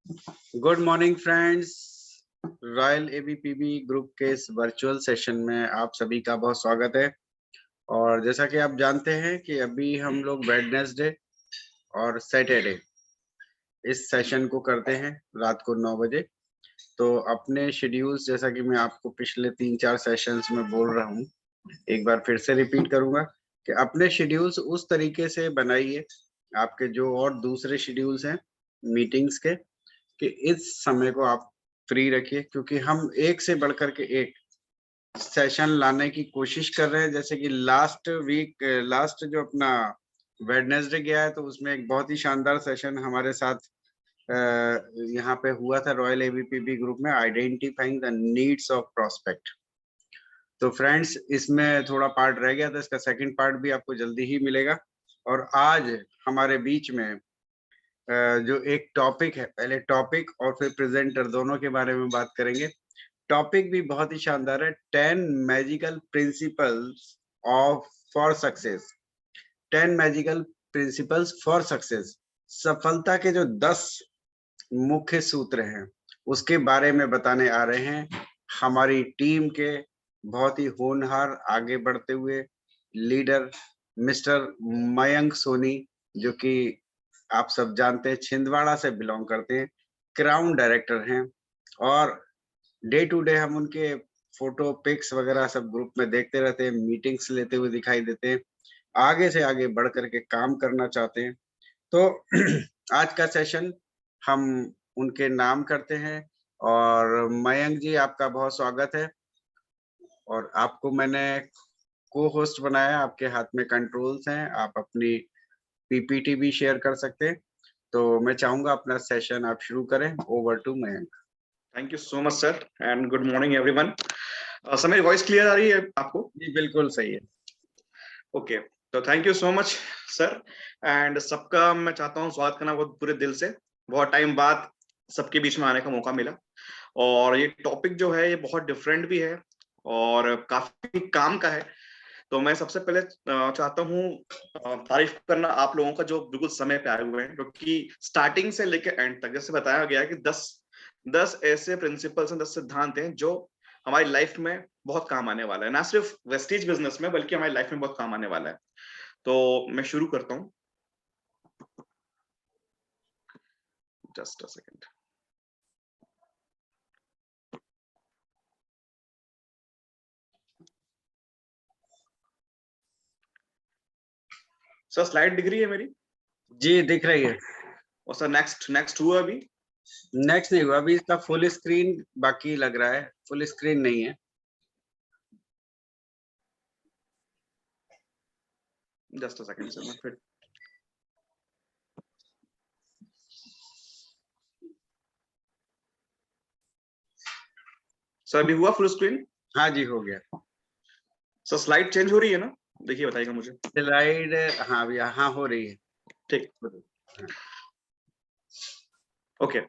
Good morning friends. Royal ABPB group के इस virtual session में आप सभी का बहुत स्वागत है। और जैसा कि आप जानते हैं कि अभी हम लोग वेडनेसडे और सैटरडे इस सेशन को करते हैं रात को 9 बजे। तो अपने शेड्यूल्स, जैसा कि मैं आपको पिछले 3-4 सेशंस में बोल रहा हूँ, एक बार फिर से रिपीट करूंगा कि अपने शेड्यूल्स उस तरीके से बनाइए, आपके जो और दूसरे शेड्यूल्स हैं मीटिंग्स के, कि इस समय को आप फ्री रखिए, क्योंकि हम एक से बढ़कर के एक सेशन लाने की कोशिश कर रहे हैं। जैसे कि लास्ट जो अपना वेडनेसडे गया है, तो उसमें एक बहुत ही शानदार सेशन हमारे साथ यहाँ पे हुआ था रॉयल एबीपीबी ग्रुप में, identifying the needs of prospect. तो फ्रेंड्स, इसमें थोड़ा पार्ट रह गया था, इसका सेकंड पार्ट भी आपको जल्दी ही मिलेगा। और आज हमारे बीच में जो एक टॉपिक है, पहले टॉपिक और फिर प्रेजेंटर दोनों के बारे में बात करेंगे। टॉपिक भी बहुत ही शानदार है, 10 magical principles of for success. 10 magical principles for success, सफलता के जो 10 मुख्य सूत्र हैं उसके बारे में बताने आ रहे हैं हमारी टीम के बहुत ही होनहार, आगे बढ़ते हुए लीडर मिस्टर मयंक सोनी, जो कि आप सब जानते हैं छिंदवाड़ा से बिलोंग करते हैं, क्राउन डायरेक्टर हैं। और डे टू डे हम उनके फोटो पिक्स वगैरह सब ग्रुप में देखते रहते हैं, मीटिंग्स लेते हुए दिखाई देते हैं, आगे से आगे बढ़ करके काम करना चाहते हैं। तो आज का सेशन हम उनके नाम करते हैं। और मयंक जी, आपका बहुत स्वागत है। और आपको मैंने को होस्ट बनाया, आपके हाथ में कंट्रोल्स हैं, आप अपनी पीपीटी भी शेयर कर सकते हैं। तो मैं चाहूंगा अपना सेशन आप शुरू करें। Over to Mayank. Thank you so much sir and good morning everyone. Sir मेरी वॉइस क्लियर आ रही है आपको? जी बिल्कुल सही है। ओके, तो thank you so much sir. And सबका मैं चाहता हूँ स्वागत करना बहुत पूरे दिल से। बहुत टाइम बाद सबके बीच में आने का मौका मिला और ये टॉपिक जो है ये बहुत डिफरेंट भी है और काफी काम का है। तो मैं सबसे पहले चाहता हूँ तारीफ करना आप लोगों का जो बिल्कुल समय पे आए हुए हैं, क्योंकि स्टार्टिंग से लेकर एंड तक जैसे बताया गया कि 10 ऐसे प्रिंसिपल्स हैं, 10 सिद्धांत हैं जो हमारी लाइफ में बहुत काम आने वाला है, ना सिर्फ वेस्टीज बिजनेस में बल्कि हमारी लाइफ में बहुत काम आने वाला है। तो मैं शुरू करता हूँ, just a second. Sir slide दिख रही है मेरी? जी दिख रही है। और सर नेक्स्ट हुआ अभी? नेक्स्ट नहीं हुआ, अभी इसका फुल स्क्रीन बाकी लग रहा है, फुल स्क्रीन नहीं है। जस्ट अ सेकेंड सर, मैं फिर सर अभी हुआ फुल स्क्रीन? हाँ जी, हो गया। सर स्लाइड चेंज हो रही है ना? देखिए बताइएगा मुझे। स्लाइड, हाँ भैया, हाँ हो रही है। ठीक, हाँ। ओके।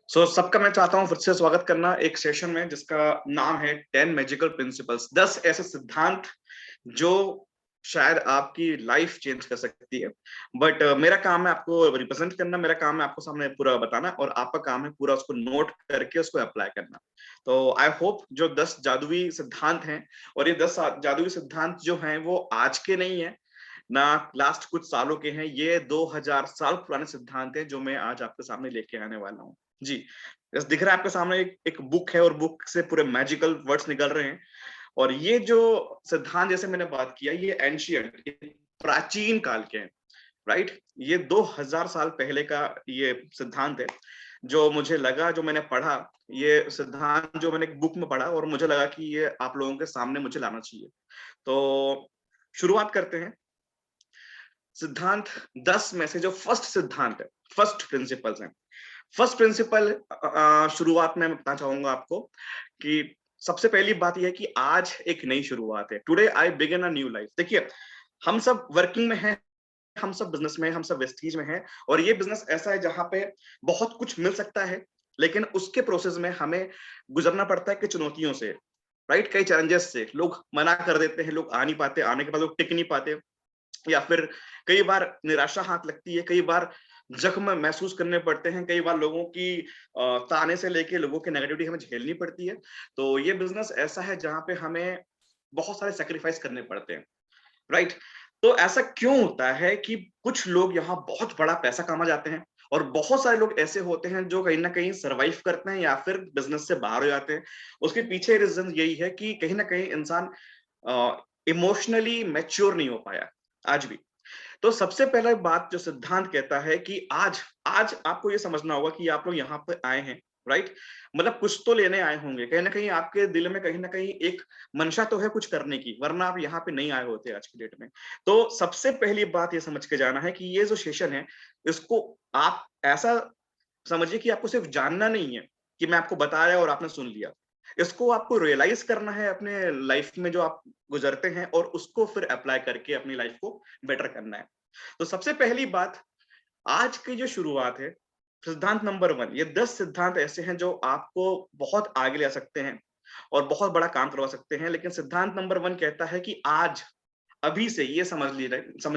सो सबका मैं चाहता हूं फिर से स्वागत करना एक सेशन में जिसका नाम है 10 मैजिकल प्रिंसिपल्स, 10 ऐसे सिद्धांत जो शायद आपकी लाइफ चेंज कर सकती है। बट मेरा काम है आपको रिप्रेजेंट करना, मेरा काम है आपको सामने पूरा बताना और आपका काम है पूरा उसको नोट करके उसको अप्लाई करना। तो आई होप जो 10 जादुई सिद्धांत हैं, और ये 10 जादुई सिद्धांत जो हैं वो आज के नहीं है ना लास्ट कुछ सालों के हैं, ये 2000 साल पुराने सिद्धांत हैं जो मैं आज आपके सामने लेके आने वाला हूँ जी। जैसे दिख रहा है आपके सामने एक बुक है और बुक से पूरे मैजिकल वर्ड्स निकल रहे हैं। और ये जो सिद्धांत जैसे मैंने बात किया ये एंशियंट, प्राचीन काल के हैं, राइट। ये 2000 साल पहले का ये सिद्धांत है जो मुझे लगा, जो मैंने पढ़ा, ये सिद्धांत जो मैंने एक बुक में पढ़ा और मुझे लगा कि ये आप लोगों के सामने मुझे लाना चाहिए। तो शुरुआत करते हैं। सिद्धांत 10 में से जो फर्स्ट सिद्धांत है, फर्स्ट प्रिंसिपल्स है, फर्स्ट प्रिंसिपल शुरुआत में मैं बताना चाहूंगा आपको कि सबसे पहली बात यह है कि आज एक नई शुरुआत है। Today I begin a new life. देखिए हम सब वर्किंग में हैं, हम सब बिजनेस में हैं, हम सब वेस्टीज में हैं, और ये बिजनेस ऐसा है जहां पे बहुत कुछ मिल सकता है, लेकिन उसके प्रोसेस में हमें गुजरना पड़ता है कि चुनौतियों से, राइट, कई चैलेंजेस से। लोग मना कर देते हैं, लोग आ नहीं पाते, आने के बाद लोग टिक नहीं पाते, या फिर कई बार निराशा हाथ लगती है, कई बार जख्म महसूस करने पड़ते हैं, कई बार लोगों की ताने से लेके लोगों की नेगेटिविटी हमें झेलनी पड़ती है। तो ये बिजनेस ऐसा है जहाँ पे हमें बहुत सारे सैक्रिफाइस करने पड़ते हैं, राइट? तो ऐसा क्यों होता है कि कुछ लोग यहाँ बहुत बड़ा पैसा कमा जाते हैं और बहुत सारे लोग ऐसे होते हैं जो कहीं ना कहीं सरवाइव करते हैं या फिर बिजनेस से बाहर हो जाते हैं। उसके पीछे रीजन यही है कि कहीं ना कहीं इंसान इमोशनली मैच्योर नहीं हो पाया आज भी। तो सबसे पहला बात जो सिद्धांत कहता है कि आज आज आपको ये समझना होगा कि आप लोग यहाँ पे आए हैं, राइट? मतलब कुछ तो लेने आए होंगे, कहीं ना कहीं आपके दिल में कहीं ना कहीं एक मंशा तो है कुछ करने की, वरना आप यहाँ पे नहीं आए होते आज की डेट में। तो सबसे पहली बात ये समझ के जाना है कि ये जो सेशन है, इसको आप ऐसा समझिए कि आपको सिर्फ जानना नहीं है कि मैं आपको बताया और आपने सुन लिया। इसको आपको रियलाइज करना है अपने लाइफ में जो आप गुजरते हैं, और उसको फिर अप्लाई करके अपनी लाइफ को बेटर करना है। तो सबसे पहली बात, आज की जो शुरुआत है, सिद्धांत नंबर 1, ये 10 सिद्धांत ऐसे हैं जो आपको बहुत आगे ले आ सकते हैं और बहुत बड़ा काम करवा सकते हैं। लेकिन सिद्धांत नंबर 1 कहता है कि आज, अभी से ये समझ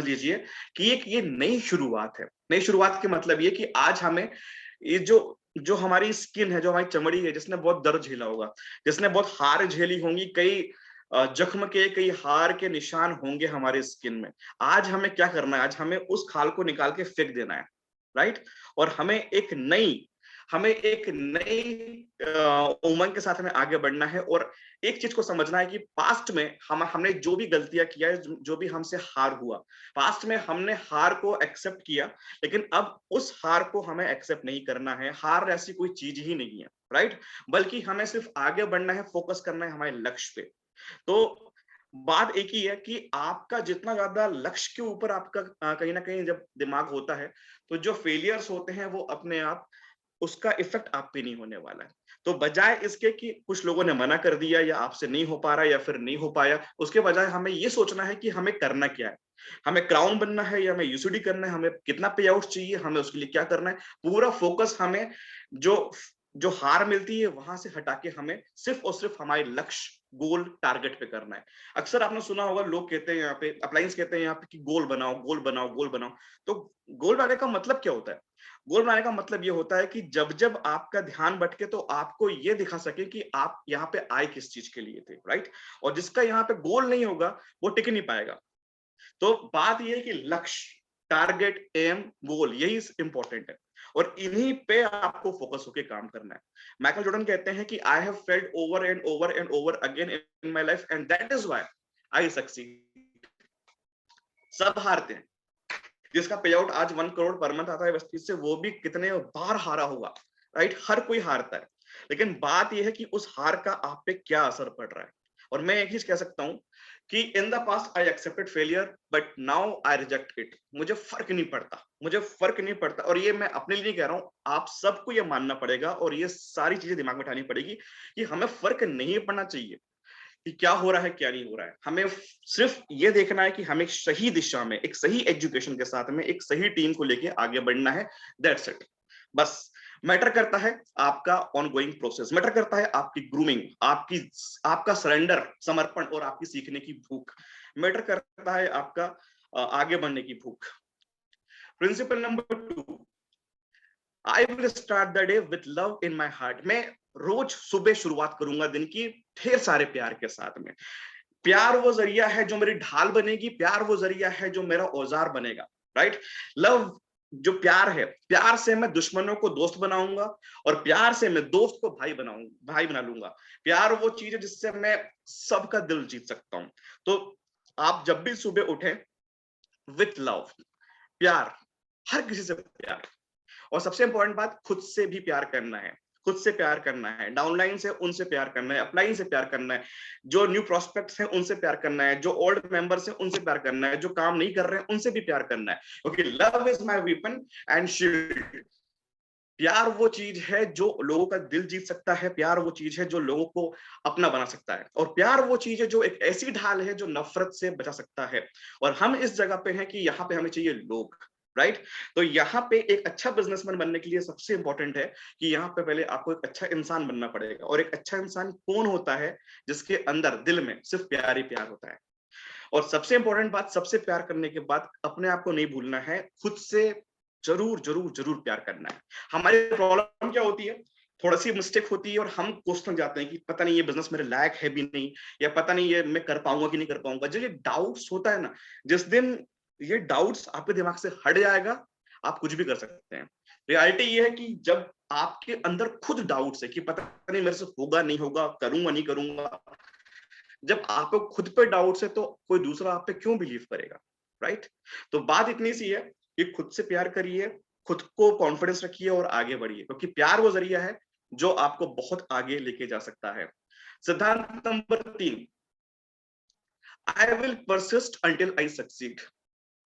लीजिए कि एक ये नई शुरुआत है। नई शुरुआत के मतलब ये कि आज हमें ये जो जो हमारी स्किन है, जो हमारी चमड़ी है, जिसने बहुत दर्द झेला होगा, जिसने बहुत हार झेली होंगी, कई जख्म के, कई हार के निशान होंगे हमारे स्किन में। आज हमें क्या करना है? आज हमें उस खाल को निकाल के फेंक देना है, राइट? और हमें एक नई उमंग के साथ हमें आगे बढ़ना है। और एक चीज को समझना है कि पास्ट में हमने जो भी गलतियां किया है, जो भी हमसे हार हुआ, पास्ट में हमने हार को एक्सेप्ट किया, लेकिन अब उस हार को हमें एक्सेप्ट नहीं करना है। हार ऐसी कोई चीज ही नहीं है, राइट? बल्कि हमें सिर्फ आगे बढ़ना है, फोकस करना है हमारे लक्ष्य पे। तो बात एक ही है कि आपका जितना ज्यादा लक्ष्य के ऊपर आपका कहीं ना कहीं जब दिमाग होता है, तो जो फेलियर्स होते हैं वो अपने आप, उसका इफेक्ट आप पे नहीं होने वाला है। तो बजाय इसके कि कुछ लोगों ने मना कर दिया या आपसे नहीं हो पा रहा या फिर नहीं हो पाया, उसके बजाय हमें ये सोचना है कि हमें करना क्या है। हमें क्राउन बनना है या हमें यूसीडी करना है, हमें कितना पे आउट चाहिए, हमें उसके लिए क्या करना है। पूरा फोकस हमें जो जो हार मिलती है वहां से हटा के हमें सिर्फ और सिर्फ हमारे लक्ष्य, गोल, टारगेट पे करना है। अक्सर आपने सुना होगा, लोग कहते हैं यहाँ पे, अप्लायंस कहते हैं यहाँ पे कि गोल बनाओ, गोल बनाओ, गोल बनाओ। तो गोल बनाने का मतलब क्या होता है? गोल बनाने का मतलब ये होता है कि जब जब आपका ध्यान भटके तो आपको ये दिखा सके कि आप यहाँ पे आए किस चीज के लिए थे, राइट? और जिसका यहाँ पे गोल नहीं होगा वो टिक नहीं पाएगा। तो बात ये है कि लक्ष्य, टारगेट, एम, गोल, यही इंपॉर्टेंट है और इन्हीं पे आपको फोकस होकर काम करना है। माइकल जॉर्डन कहते हैं कि I have failed over and over and over again in my life and that is why I succeed. सब हारते हैं। जिसका पे आउट आज 1 करोड़ पर मंथ आता है वेस्ट इंडीज से, वो भी कितने बार हारा होगा, राइट? हर कोई हारता है। लेकिन बात यह है कि उस हार का आप पे क्या असर पड़ रहा है। और मैं एक चीज कह सकता हूं कि in the past I accepted failure but now I reject it. मुझे फर्क नहीं पड़ता, मुझे फर्क नहीं पड़ता। और ये मैं अपने लिए नहीं कह रहा हूं, आप सबको ये मानना पड़ेगा और ये सारी चीजें दिमाग में उठानी पड़ेगी कि हमें फर्क नहीं पड़ना चाहिए कि क्या हो रहा है, क्या नहीं हो रहा है। हमें सिर्फ ये देखना है कि हमें एक सही दिशा में, एक सही एजुकेशन के साथ में, एक सही टीम को लेके आगे बढ़ना है। That's it. बस मैटर करता है आपका ऑनगोइंग प्रोसेस, मैटर करता है आपकी ग्रूमिंग, आपका सरेंडर, समर्पण और आपकी सीखने की भूख, मैटर करता है आपका आगे बढ़ने की भूख। Principle number 2, I will start the day with love in my heart. मैं रोज सुबह शुरुआत करूंगा दिन की ढेर सारे प्यार के साथ में। प्यार वो जरिया है जो मेरी ढाल बनेगी, प्यार वो जरिया है जो मेरा औजार बनेगा, राइट? लव जो प्यार है, प्यार से मैं दुश्मनों को दोस्त बनाऊंगा और प्यार से मैं दोस्त को भाई बना लूंगा। प्यार वो चीज है जिससे मैं सबका दिल जीत सकता हूं। तो आप जब भी सुबह उठें, विथ लव, प्यार, हर किसी से प्यार। और सबसे इंपॉर्टेंट बात, खुद से भी प्यार करना है। खुद से प्यार करना है, डाउनलाइन से उनसे प्यार करना है, अपलाइन से प्यार करना है, जो न्यू प्रोस्पेक्ट्स हैं उनसे प्यार करना है, जो ओल्ड मेंबर्स हैं उनसे प्यार करना है, जो काम नहीं कर रहे हैं उनसे भी प्यार करना है। क्योंकि love is my weapon and shield. प्यार वो चीज है जो लोगों का दिल जीत सकता है, प्यार वो चीज है जो लोगों को अपना बना सकता है, और प्यार वो चीज है जो एक ऐसी ढाल है जो नफरत से बचा सकता है। और हम इस जगह पे हैं कि यहाँ पे हमें चाहिए लोग, राइट? तो यहाँ पे एक अच्छा बिजनेसमैन बनने के लिए सबसे इंपॉर्टेंट है कि यहाँ पे पहले आपको एक अच्छा इंसान बनना पड़ेगा। और एक अच्छा इंसान कौन होता है? जिसके अंदर, दिल में सिर्फ प्यार ही प्यार होता है। और सबसे इंपॉर्टेंट बात, सबसे प्यार करने के बाद अपने आप को नहीं भूलना है, खुद से जरूर जरूर जरूर प्यार करना है। हमारी प्रॉब्लम क्या होती है, थोड़ा सी मिस्टेक होती है और हम कोसने जाते हैं कि पता नहीं ये बिजनेस मेरे लायक है भी नहीं, या पता नहीं ये मैं कर पाऊंगा कि नहीं कर पाऊंगा। जब ये डाउट्स होता है ना, जिस दिन ये डाउट्स आपके दिमाग से हट जाएगा, आप कुछ भी कर सकते हैं। रियलिटी ये है कि जब आपके अंदर खुद डाउट्स है कि पता नहीं मेरे से होगा नहीं होगा, करूंगा नहीं करूंगा, जब आपको खुद पे डाउट्स है तो कोई दूसरा आप पे क्यों बिलीव करेगा, राइट? तो बात इतनी सी है कि खुद से प्यार करिए, खुद को कॉन्फिडेंस रखिए और आगे बढ़िए, क्योंकि प्यार वो जरिया है जो आपको बहुत आगे लेके जा सकता है। सिद्धांत number 3, I will persist until I succeed.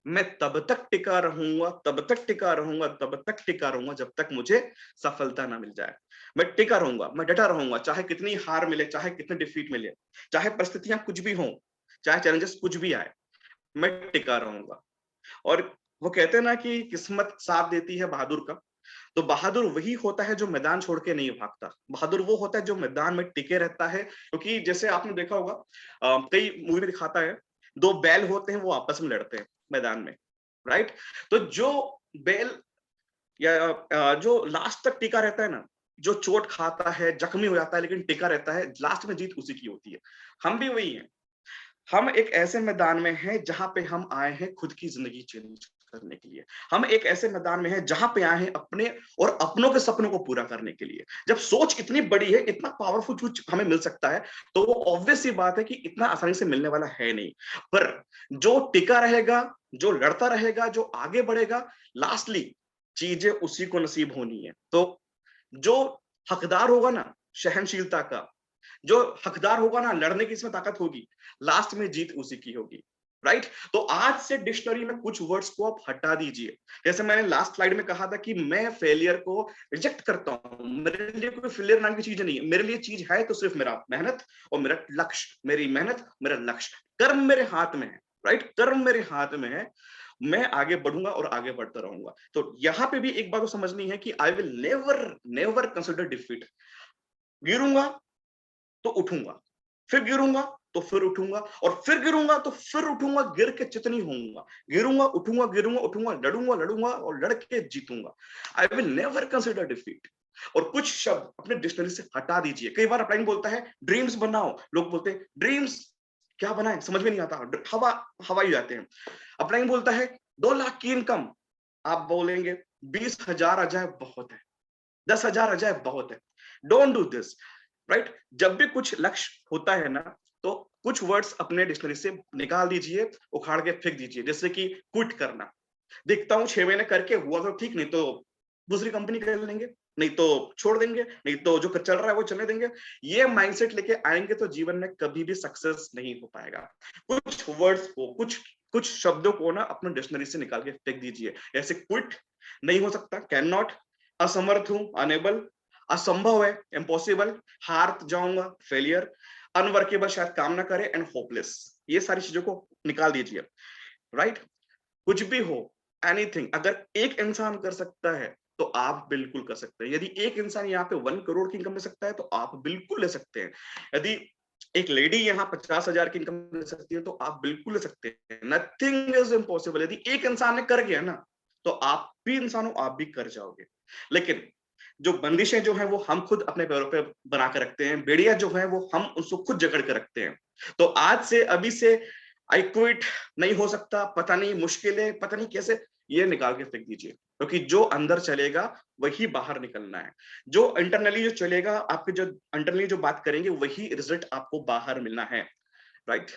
मैं तब तक टिका रहूंगा, तब तक टिका रहूंगा, तब तक टिका रहूंगा जब तक मुझे सफलता ना मिल जाए। मैं टिका रहूंगा, मैं डटा रहूंगा, चाहे कितनी हार मिले, चाहे कितने डिफीट मिले, चाहे परिस्थितियां कुछ भी हों, चाहे चैलेंजेस कुछ भी आए, मैं टिका रहूंगा। और वो कहते हैं ना कि किस्मत साथ देती है बहादुर का। तो बहादुर वही होता है जो मैदान छोड़ के नहीं भागता। बहादुर वो होता है जो मैदान में टिके रहता है, क्योंकि जैसे आपने देखा होगा, कई मूवी में दिखाता है, दो बैल होते हैं, वो आपस में लड़ते हैं मैदान में, राइट? तो जो बैल या जो लास्ट तक टिका रहता है ना, जो चोट खाता है, जख्मी हो जाता है, लेकिन टिका रहता है, लास्ट में जीत उसी की होती है। हम भी वही हैं। हम एक ऐसे मैदान में हैं जहां पे हम आए हैं खुद की जिंदगी चेंज करने के लिए। हम एक ऐसे मैदान में हैं जहां पे आए हैं अपने और अपनों के सपनों को पूरा करने के लिए। जब सोच इतनी बड़ी है, इतना पावरफुल कुछ हमें मिल सकता है, तो वो ऑब्वियस सी बात है कि इतना आसानी से मिलने वाला है नहीं। पर जो टिका रहेगा, जो लड़ता रहेगा, जो आगे बढ़ेगा, लास्टली चीजें उसी को नसीब होनी है। तो जो हकदार होगा ना सहनशीलता का, जो हकदार होगा ना लड़ने की, इसमें ताकत होगी, लास्ट में जीत उसी की होगी, राइट? तो आज से डिक्शनरी में कुछ वर्ड्स को आप हटा दीजिए। जैसे मैंने लास्ट स्लाइड में कहा था कि मैं फेलियर को रिजेक्ट करता हूं। मेरे लिए कोई फेलियर नाम की चीज नहीं है। मेरे लिए चीज है तो सिर्फ मेरा मेहनत और मेरा लक्ष्य, मेरी मेहनत, मेरा लक्ष्य। कर्म मेरे हाथ में है, राइट? कर्म मेरे हाथ में है। मैं आगे बढ़ूंगा और आगे बढ़ता रहूंगा। तो यहां पे भी एक बात तो समझनी है कि I will never never consider defeat. गिरूंगा तो उठूंगा, फिर गिरूंगा तो फिर उठूंगा, और फिर गिरूंगा तो फिर उठूंगा, गिर के चितनी होऊंगा। गिरूंगा, उठूंगा, गिरूंगा, उठूंगा, लड़ूंगा, लड़ूंगा और लड़के जीतूंगा। I will never consider defeat. और कुछ शब्द अपने डिक्शनरी से हटा दीजिए। कई बार अपलाइन बोलता है ड्रीम्स बनाओ, लोग बोलते हैं ड्रीम्स क्या बनाए, समझ में नहीं आता, हवा हवा ही जाते हैं। अपलाइन बोलता है 2 लाख की इनकम, आप बोलेंगे 20,000 अजायब बहुत है, 10,000 अजायब बहुत है। Don't do this, right? जब भी कुछ लक्ष्य होता है ना, तो कुछ वर्ड्स अपने डिक्शनरी से निकाल दीजिए, उखाड़ के फेंक दीजिए। जैसे कि क्विट करना, देखता हूँ 6 महीने करके हुआ तो ठीक, नहीं तो दूसरी कंपनी कर लेंगे, नहीं तो छोड़ देंगे, नहीं तो जो चल रहा है वो चलने देंगे। ये माइंडसेट लेके आएंगे तो जीवन में कभी भी सक्सेस नहीं हो पाएगा। कुछ वर्ड्स को, कुछ कुछ शब्दों को ना अपने डिक्शनरी से निकाल के फेंक दीजिए। जैसे क्विट नहीं हो सकता, कैन नॉट, असमर्थ हूं, अनेबल, असंभव है, इम्पॉसिबल, हार जाऊंगा, फेलियर, अनवर्केबल शायद काम ना करे, एंड होपलेस। ये सारी चीजों को निकाल दीजिए, राइट? कुछ भी हो, एनीथिंग, अगर एक इंसान कर सकता है तो आप बिल्कुल कर सकते हैं। यदि एक इंसान यहाँ पे 1 करोड़ की इनकम ले सकता है तो आप बिल्कुल ले सकते हैं। यदि एक लेडी यहाँ 50,000 की इनकम ले सकती है तो आप बिल्कुल ले सकते हैं। Nothing is impossible. यदि एक इंसान ने कर गया ना, तो आप भी इंसान हो, आप भी कर जाओगे। लेकिन जो बंदिशें जो हैं वो हम खुद अपने पैरों पे बना कर रखते हैं, बेड़ियां जो है वो हम उसको खुद जकड़ कर रखते हैं। तो आज से, अभी से आई क्विट, नहीं हो सकता, पता नहीं, मुश्किल है, पता नहीं कैसे, ये निकाल के फेंक दीजिए। क्योंकि जो अंदर चलेगा वही बाहर निकलना है। जो इंटरनली जो चलेगा, आपके जो इंटरनली जो बात करेंगे, वही रिजल्ट आपको बाहर मिलना है, राइट?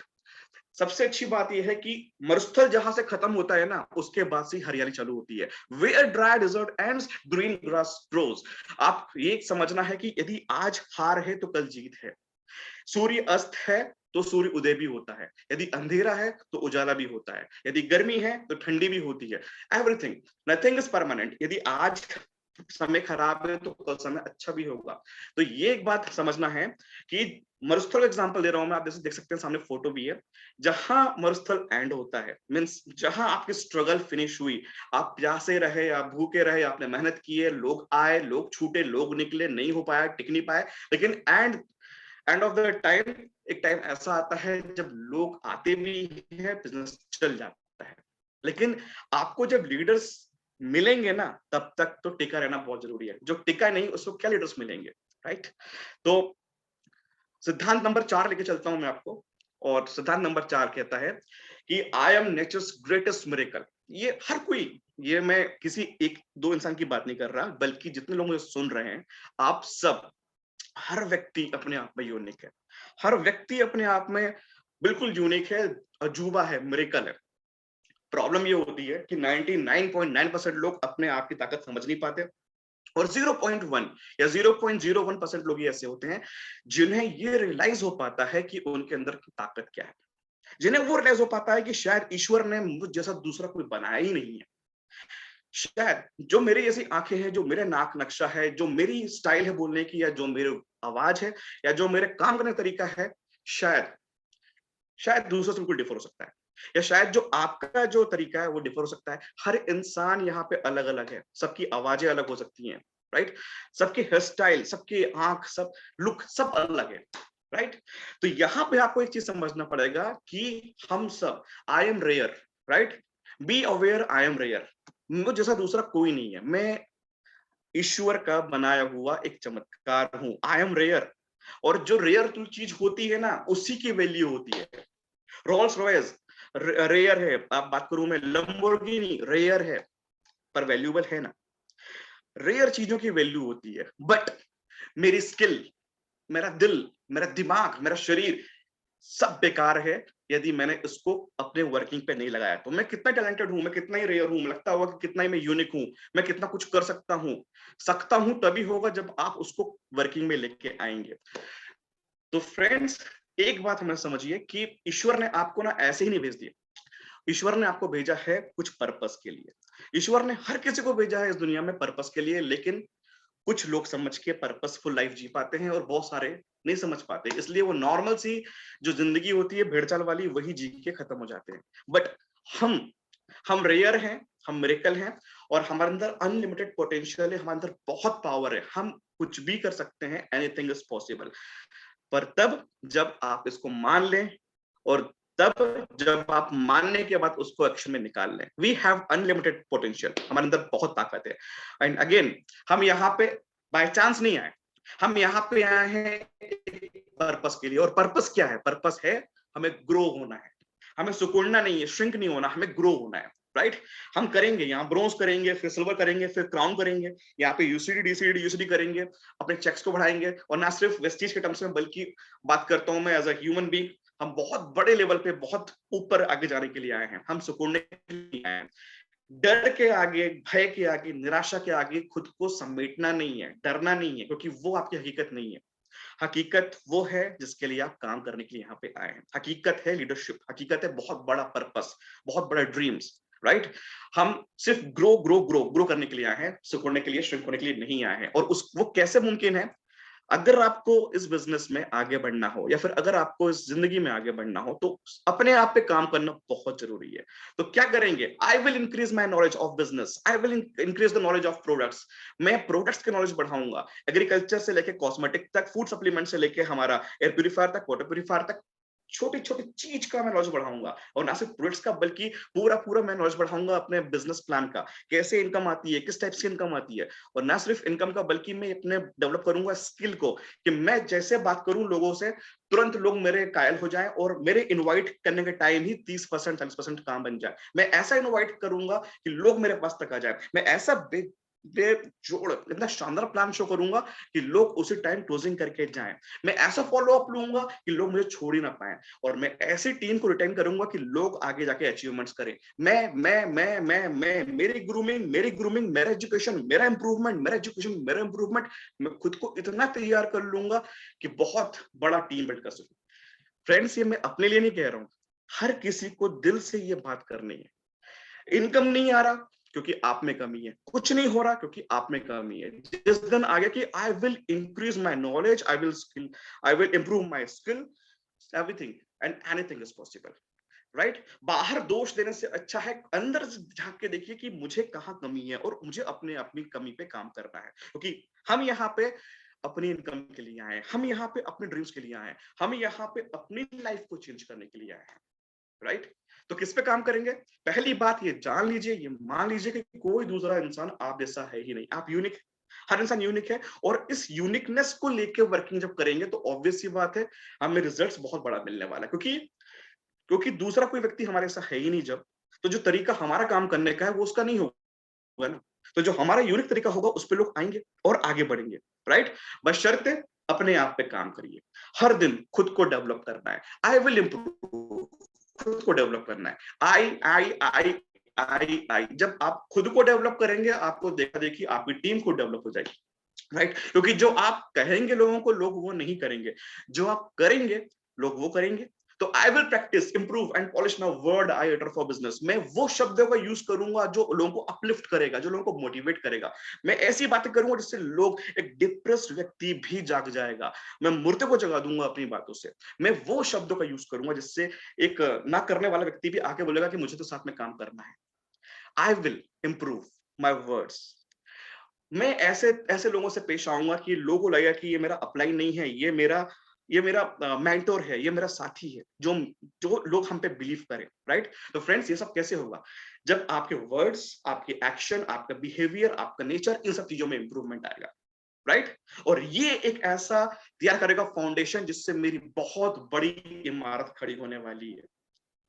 सबसे अच्छी बात यह है कि मरुस्थल जहां से खत्म होता है ना, उसके बाद से हरियाली चालू होती है। Where dry desert ends, green grass grows. आप ये समझना है कि यदि आज हार है तो कल जीत है। सूर्य अस्त है तो सूर्य उदय भी होता है। यदि अंधेरा है तो उजाला भी होता है। यदि गर्मी है तो ठंडी भी होती है। Everything, nothing is permanent. यदि आज समय खराब है तो कल समय अच्छा भी होगा। तो ये एक बात समझना है कि मरुस्थल का एग्जांपल दे रहा हूं मैं, आप जैसे देख सकते हैं सामने फोटो भी है, जहां मरुस्थल एंड होता है, मींस जहां आपकी स्ट्रगल फिनिश हुई, आप प्यासे रहे, आप भूखे रहे, आपने मेहनत की है, लोग आए, लोग छूटे, लोग निकले, नहीं हो पाया, टिक नहीं पाए, लेकिन एंड ऑफ द टाइम, एक टाइम ऐसा आता है जब लोग आते भी हैं, बिजनेस चल जाता है। लेकिन आपको जब लीडर्स मिलेंगे ना, तब तक तो टिका रहना बहुत जरूरी है। जो टिका नहीं उसको क्या लीडर्स मिलेंगे, राइट? तो सिद्धांत नंबर 4 लेके चलता हूं मैं आपको। और सिद्धांत नंबर 4 कहता है कि I am nature's greatest miracle. ये हर कोई, ये मैं किसी एक दो इंसान की बात नहीं कर रहा, बल्कि जितने लोग मुझे सुन रहे हैं, आप सब, हर व्यक्ति अपने आप में यूनिक है। हर व्यक्ति अपने आप में बिल्कुल यूनिक है, अजूबा है, मिरेकल है। प्रॉब्लम ये होती है कि 99.9% लोग अपने आप की ताकत समझ नहीं पाते, और 0.1 या 0.01% लोग ही ऐसे होते हैं जिन्हें ये रियलाइज हो पाता है कि उनके अंदर की ताकत क्या है। जिन्हें वो रियलाइज हो पाता है कि शायद ईश्वर ने मुझ जैसा दूसरा कोई बनाया ही नहीं है। शायद जो मेरी जैसी आंखें हैं, जो मेरे नाक नक्शा है, जो मेरी स्टाइल है बोलने की, या जो मेरी आवाज है, या जो मेरे काम करने का तरीका है, शायद शायद दूसरों से बिल्कुल डिफर हो सकता है। या शायद जो आपका जो तरीका है वो डिफर हो सकता है। हर इंसान यहाँ पे अलग अलग है, सबकी आवाजें अलग हो सकती हैं, राइट? सबके हेयर स्टाइल, सबकी आंख, सब लुक सब अलग है, राइट? तो यहाँ पे आपको एक चीज समझना पड़ेगा कि हम सब, I am rare, right? Be aware, I am rare. मुझ जैसा दूसरा कोई नहीं है। मैं ईश्वर का बनाया हुआ एक चमत्कार हूं। I am rare. और जो रेयर चीज होती है ना, उसी की वैल्यू होती है। रोल्स रॉयस रेयर है, आप बात करूं मैं लंबोर्गिनी रेयर है, पर वैल्यूएबल है ना। रेयर चीजों की वैल्यू होती है। बट मेरी स्किल, मेरा दिल, मेरा दिमाग, मेरा शरीर, सब बेकार है यदि मैंने इसको अपने वर्किंग पे नहीं लगाया। तो मैं कितना टैलेंटेड हूं, मैं कितना ही रेयर हूं, लगता होगा कि कितना ही मैं यूनिक हूं, मैं कितना कुछ कर सकता हूं तभी होगा जब आप उसको वर्किंग में लेके आएंगे। तो फ्रेंड्स, एक बात हमें समझिए कि ईश्वर ने आपको ना ऐसे ही नहीं भेज दिया। ईश्वर ने आपको भेजा है कुछ पर्पस के लिए। ईश्वर ने हर किसी को भेजा है इस दुनिया में पर्पस के लिए, लेकिन कुछ लोग समझ के पर्पसफुल लाइफ जी पाते हैं और बहुत सारे नहीं समझ पाते। इसलिए वो नॉर्मल सी जो जिंदगी होती है भेड़चाल वाली, वही जी के खत्म हो जाते हैं। बट हम हम रेयर हैं, हम मिरेकल हैं, और हमारे अंदर अनलिमिटेड पोटेंशियल है, हमारे अंदर बहुत पावर है। हम कुछ भी कर सकते हैं, एनीथिंग इज पॉसिबल। पर तब जब आप इसको मान लें, और तब जब आप मानने के बाद उसको एक्शन में निकाल लें। वी हैव अनलिमिटेड पोटेंशियल, हमारे अंदर बहुत ताकत है। एंड अगेन, हम यहाँ पे बाय चांस नहीं आए, हम यहाँ पे आए हैं पर्पस के लिए। और पर्पस क्या है? पर्पस है हमें ग्रो होना है, हमें सुकुड़ना नहीं है, श्रिंक नहीं होना, हमें ग्रो होना है, राइट? हम करेंगे, यहाँ ब्रोंज करेंगे, फिर सिल्वर करेंगे, फिर क्राउन करेंगे, यहाँ पे यूसीडी डीसीडी यूसीडी करेंगे, अपने चेक्स को बढ़ाएंगे। और ना सिर्फ वेस्टीज के टर्म्स में, बल्कि बात करता हूं मैं एज अ ह्यूमन बीइंग, हम बहुत बड़े लेवल पे, बहुत ऊपर आगे जाने के लिए आए हैं। हम सुकून के लिए आए हैं। डर के आगे, भय के आगे, निराशा के आगे खुद को समेटना नहीं है, डरना नहीं है, क्योंकि वो आपकी हकीकत नहीं है। हकीकत वो है जिसके लिए आप काम करने के लिए यहाँ पे आए हैं। हकीकत है लीडरशिप, हकीकत है बहुत बड़ा पर्पस, बहुत बड़ा ड्रीम्स, राइट? हम सिर्फ ग्रो ग्रो ग्रो ग्रो करने के लिए आए हैं, सिकुड़ने के लिए, श्रिंक होने के लिए नहीं आए हैं। और उस वो कैसे मुमकिन है? अगर आपको इस बिजनेस में आगे बढ़ना हो, या फिर अगर आपको इस जिंदगी में आगे बढ़ना हो, तो अपने आप पे काम करना बहुत जरूरी है। तो क्या करेंगे? I will increase my knowledge of business, I will increase the knowledge of products. मैं प्रोडक्ट्स के नॉलेज बढ़ाऊंगा, एग्रीकल्चर से लेके कॉस्मेटिक तक, फूड सप्लीमेंट से लेके हमारा एयर प्यूरिफायर तक, वाटर प्यूरिफायर तक, छोटी छोटी चीज का मैं नॉलेज बढ़ाऊंगा। और ना सिर्फ प्रोडक्ट्स का, बल्कि पूरा पूरा मैं नॉलेज बढ़ाऊंगा अपने बिजनेस प्लान का, कैसे इनकम आती है, किस टाइप से इनकम आती है। और ना सिर्फ इनकम का, बल्कि मैं अपने डेवलप करूंगा स्किल को, कि मैं जैसे बात करूं लोगों से, तुरंत लोग मेरे कायल हो जाएं, और मेरे इनवाइट करने के टाइम ही 30% 40% काम बन जाए। मैं ऐसा इनवाइट करूंगा कि लोग मेरे पास तक आ जाए। मैं ऐसा बेजोड़ इतना शानदार प्लान शो करूंगा कि लोग उसी टाइम क्लोजिंग करके जाएं। मैं ऐसा फॉलो अप लूंगा कि लोग मुझे छोड़ ही ना पाए। और मैं ऐसी टीम को रिटेन करूंगा कि लोग आगे जाके अचीवमेंट्स करें। मेरी ग्रूमिंग, मेरा एजुकेशन, मेरा इंप्रूवमेंट, मेरा एजुकेशन, मेरा इंप्रूवमेंट। मैं खुद को इतना तैयार कर लूंगा कि बहुत बड़ा टीम बिल्ड कर सकूं। फ्रेंड्स, ये मैं अपने लिए नहीं कह रहा हूं, हर किसी को दिल से ये बात करनी है। इनकम नहीं आ रहा क्योंकि आप में कमी है, कुछ नहीं हो रहा क्योंकि आप में कमी है। जिस दिन आ गया कि I will increase my knowledge, I will improve my skill, everything and anything is possible, right? बाहर दोष देने से अच्छा है अंदर झांक के देखिए कि मुझे कहाँ कमी है, और मुझे अपने अपनी कमी पे काम करना है। क्योंकि हम यहाँ पे अपनी इनकम के लिए आए हैं, हम यहाँ पे अपने ड्रीम्स के लिए आए हैं, हम यहाँ पे अपनी लाइफ को चेंज करने के लिए आए हैं, राइट? तो किस पे काम करेंगे? पहली बात ये जान लीजिए, ये मान लीजिए कि कोई दूसरा इंसान आप जैसा है ही नहीं, आप यूनिक, हर इंसान यूनिक है। और इस यूनिकनेस को लेके वर्किंग जब करेंगे तो ऑब्वियस सी बात है हमें रिजल्ट्स बहुत बड़ा मिलने वाला है, क्योंकि दूसरा कोई व्यक्ति हमारे ऐसा है ही नहीं जब, तो जो तरीका हमारा काम करने का है वो उसका नहीं होगा ना। तो जो हमारा यूनिक तरीका होगा उस पे लोग आएंगे और आगे बढ़ेंगे, राइट? बशर्ते अपने आप पे काम करिए, हर दिन खुद को डेवलप करना है। आई विल इम्प्रूव, खुद को डेवलप करना है। आई जब आप खुद को डेवलप करेंगे आपको देखा देखी आपकी टीम खुद डेवलप हो जाएगी, राइट? क्योंकि जो आप कहेंगे लोगों को, लोग वो नहीं करेंगे, जो आप करेंगे लोग वो करेंगे। तो I will practice, improve and polish now word I utter for business. मैं वो शब्दों का यूज करूंगा जो लोगों को अपलिफ्ट करेगा, जो लोगों को मोटिवेट करेगा। मैं ऐसी बातें करूंगा जिससे लोग, एक डिप्रेस्ड व्यक्ति भी जाग जाएगा। मैं मूर्ति को जगा दूंगा अपनी बातों से। मैं वो शब्दों का यूज करूंगा जिससे एक ना करने वाला व्यक्ति भी आके बोलेगा कि मुझे तो साथ में काम करना है। I will improve my words. मैं ऐसे ऐसे लोगों से पेश आऊंगा कि लोगों को लगेगा कि ये मेरा अपलाइन नहीं है, ये मेरा मेंटोर है, ये मेरा साथी है, जो जो लोग हम पे बिलीव करें, राइट? तो फ्रेंड्स ये सब कैसे होगा? जब आपके वर्ड्स, आपके एक्शन, आपका बिहेवियर, आपका नेचर, इन सब चीजों में इंप्रूवमेंट आएगा, राइट? और ये एक ऐसा तैयार करेगा फाउंडेशन जिससे मेरी बहुत बड़ी इमारत खड़ी होने वाली है,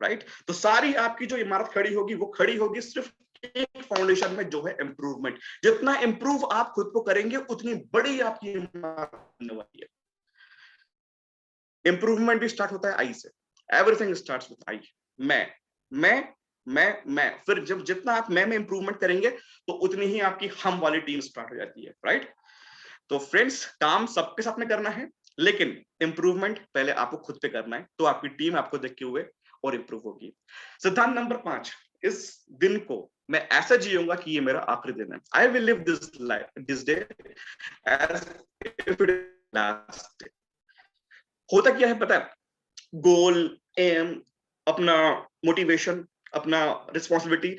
राइट? तो सारी आपकी जो इमारत खड़ी होगी वो खड़ी होगी सिर्फ एक फाउंडेशन में, जो है इंप्रूवमेंट। जितना इंप्रूव आप खुद को करेंगे उतनी बड़ी आपकी इमारत बनने वाली है। इंप्रूवमेंट भी स्टार्ट होता है आई से। Everything starts with I. मैं मैं मैं फिर जब जितना आप मैं में इंप्रूवमेंट करेंगे तो उतनी ही आपकी हम वाली टीम स्टार्ट हो जाती है, राइट? तो फ्रेंड्स काम सबके साथ में करना है, लेकिन इंप्रूवमेंट पहले आपको खुद पे करना है, तो आपकी टीम आपको देखते हुए और इंप्रूव होगी। सिद्धांत नंबर 5, इस दिन को मैं ऐसा जीऊंगा कि ये मेरा आखिरी दिन है। I will live this day as if it last day. होता क्या है पता है? गोल, एम, अपना मोटिवेशन, अपना रिस्पॉन्सिबिलिटी,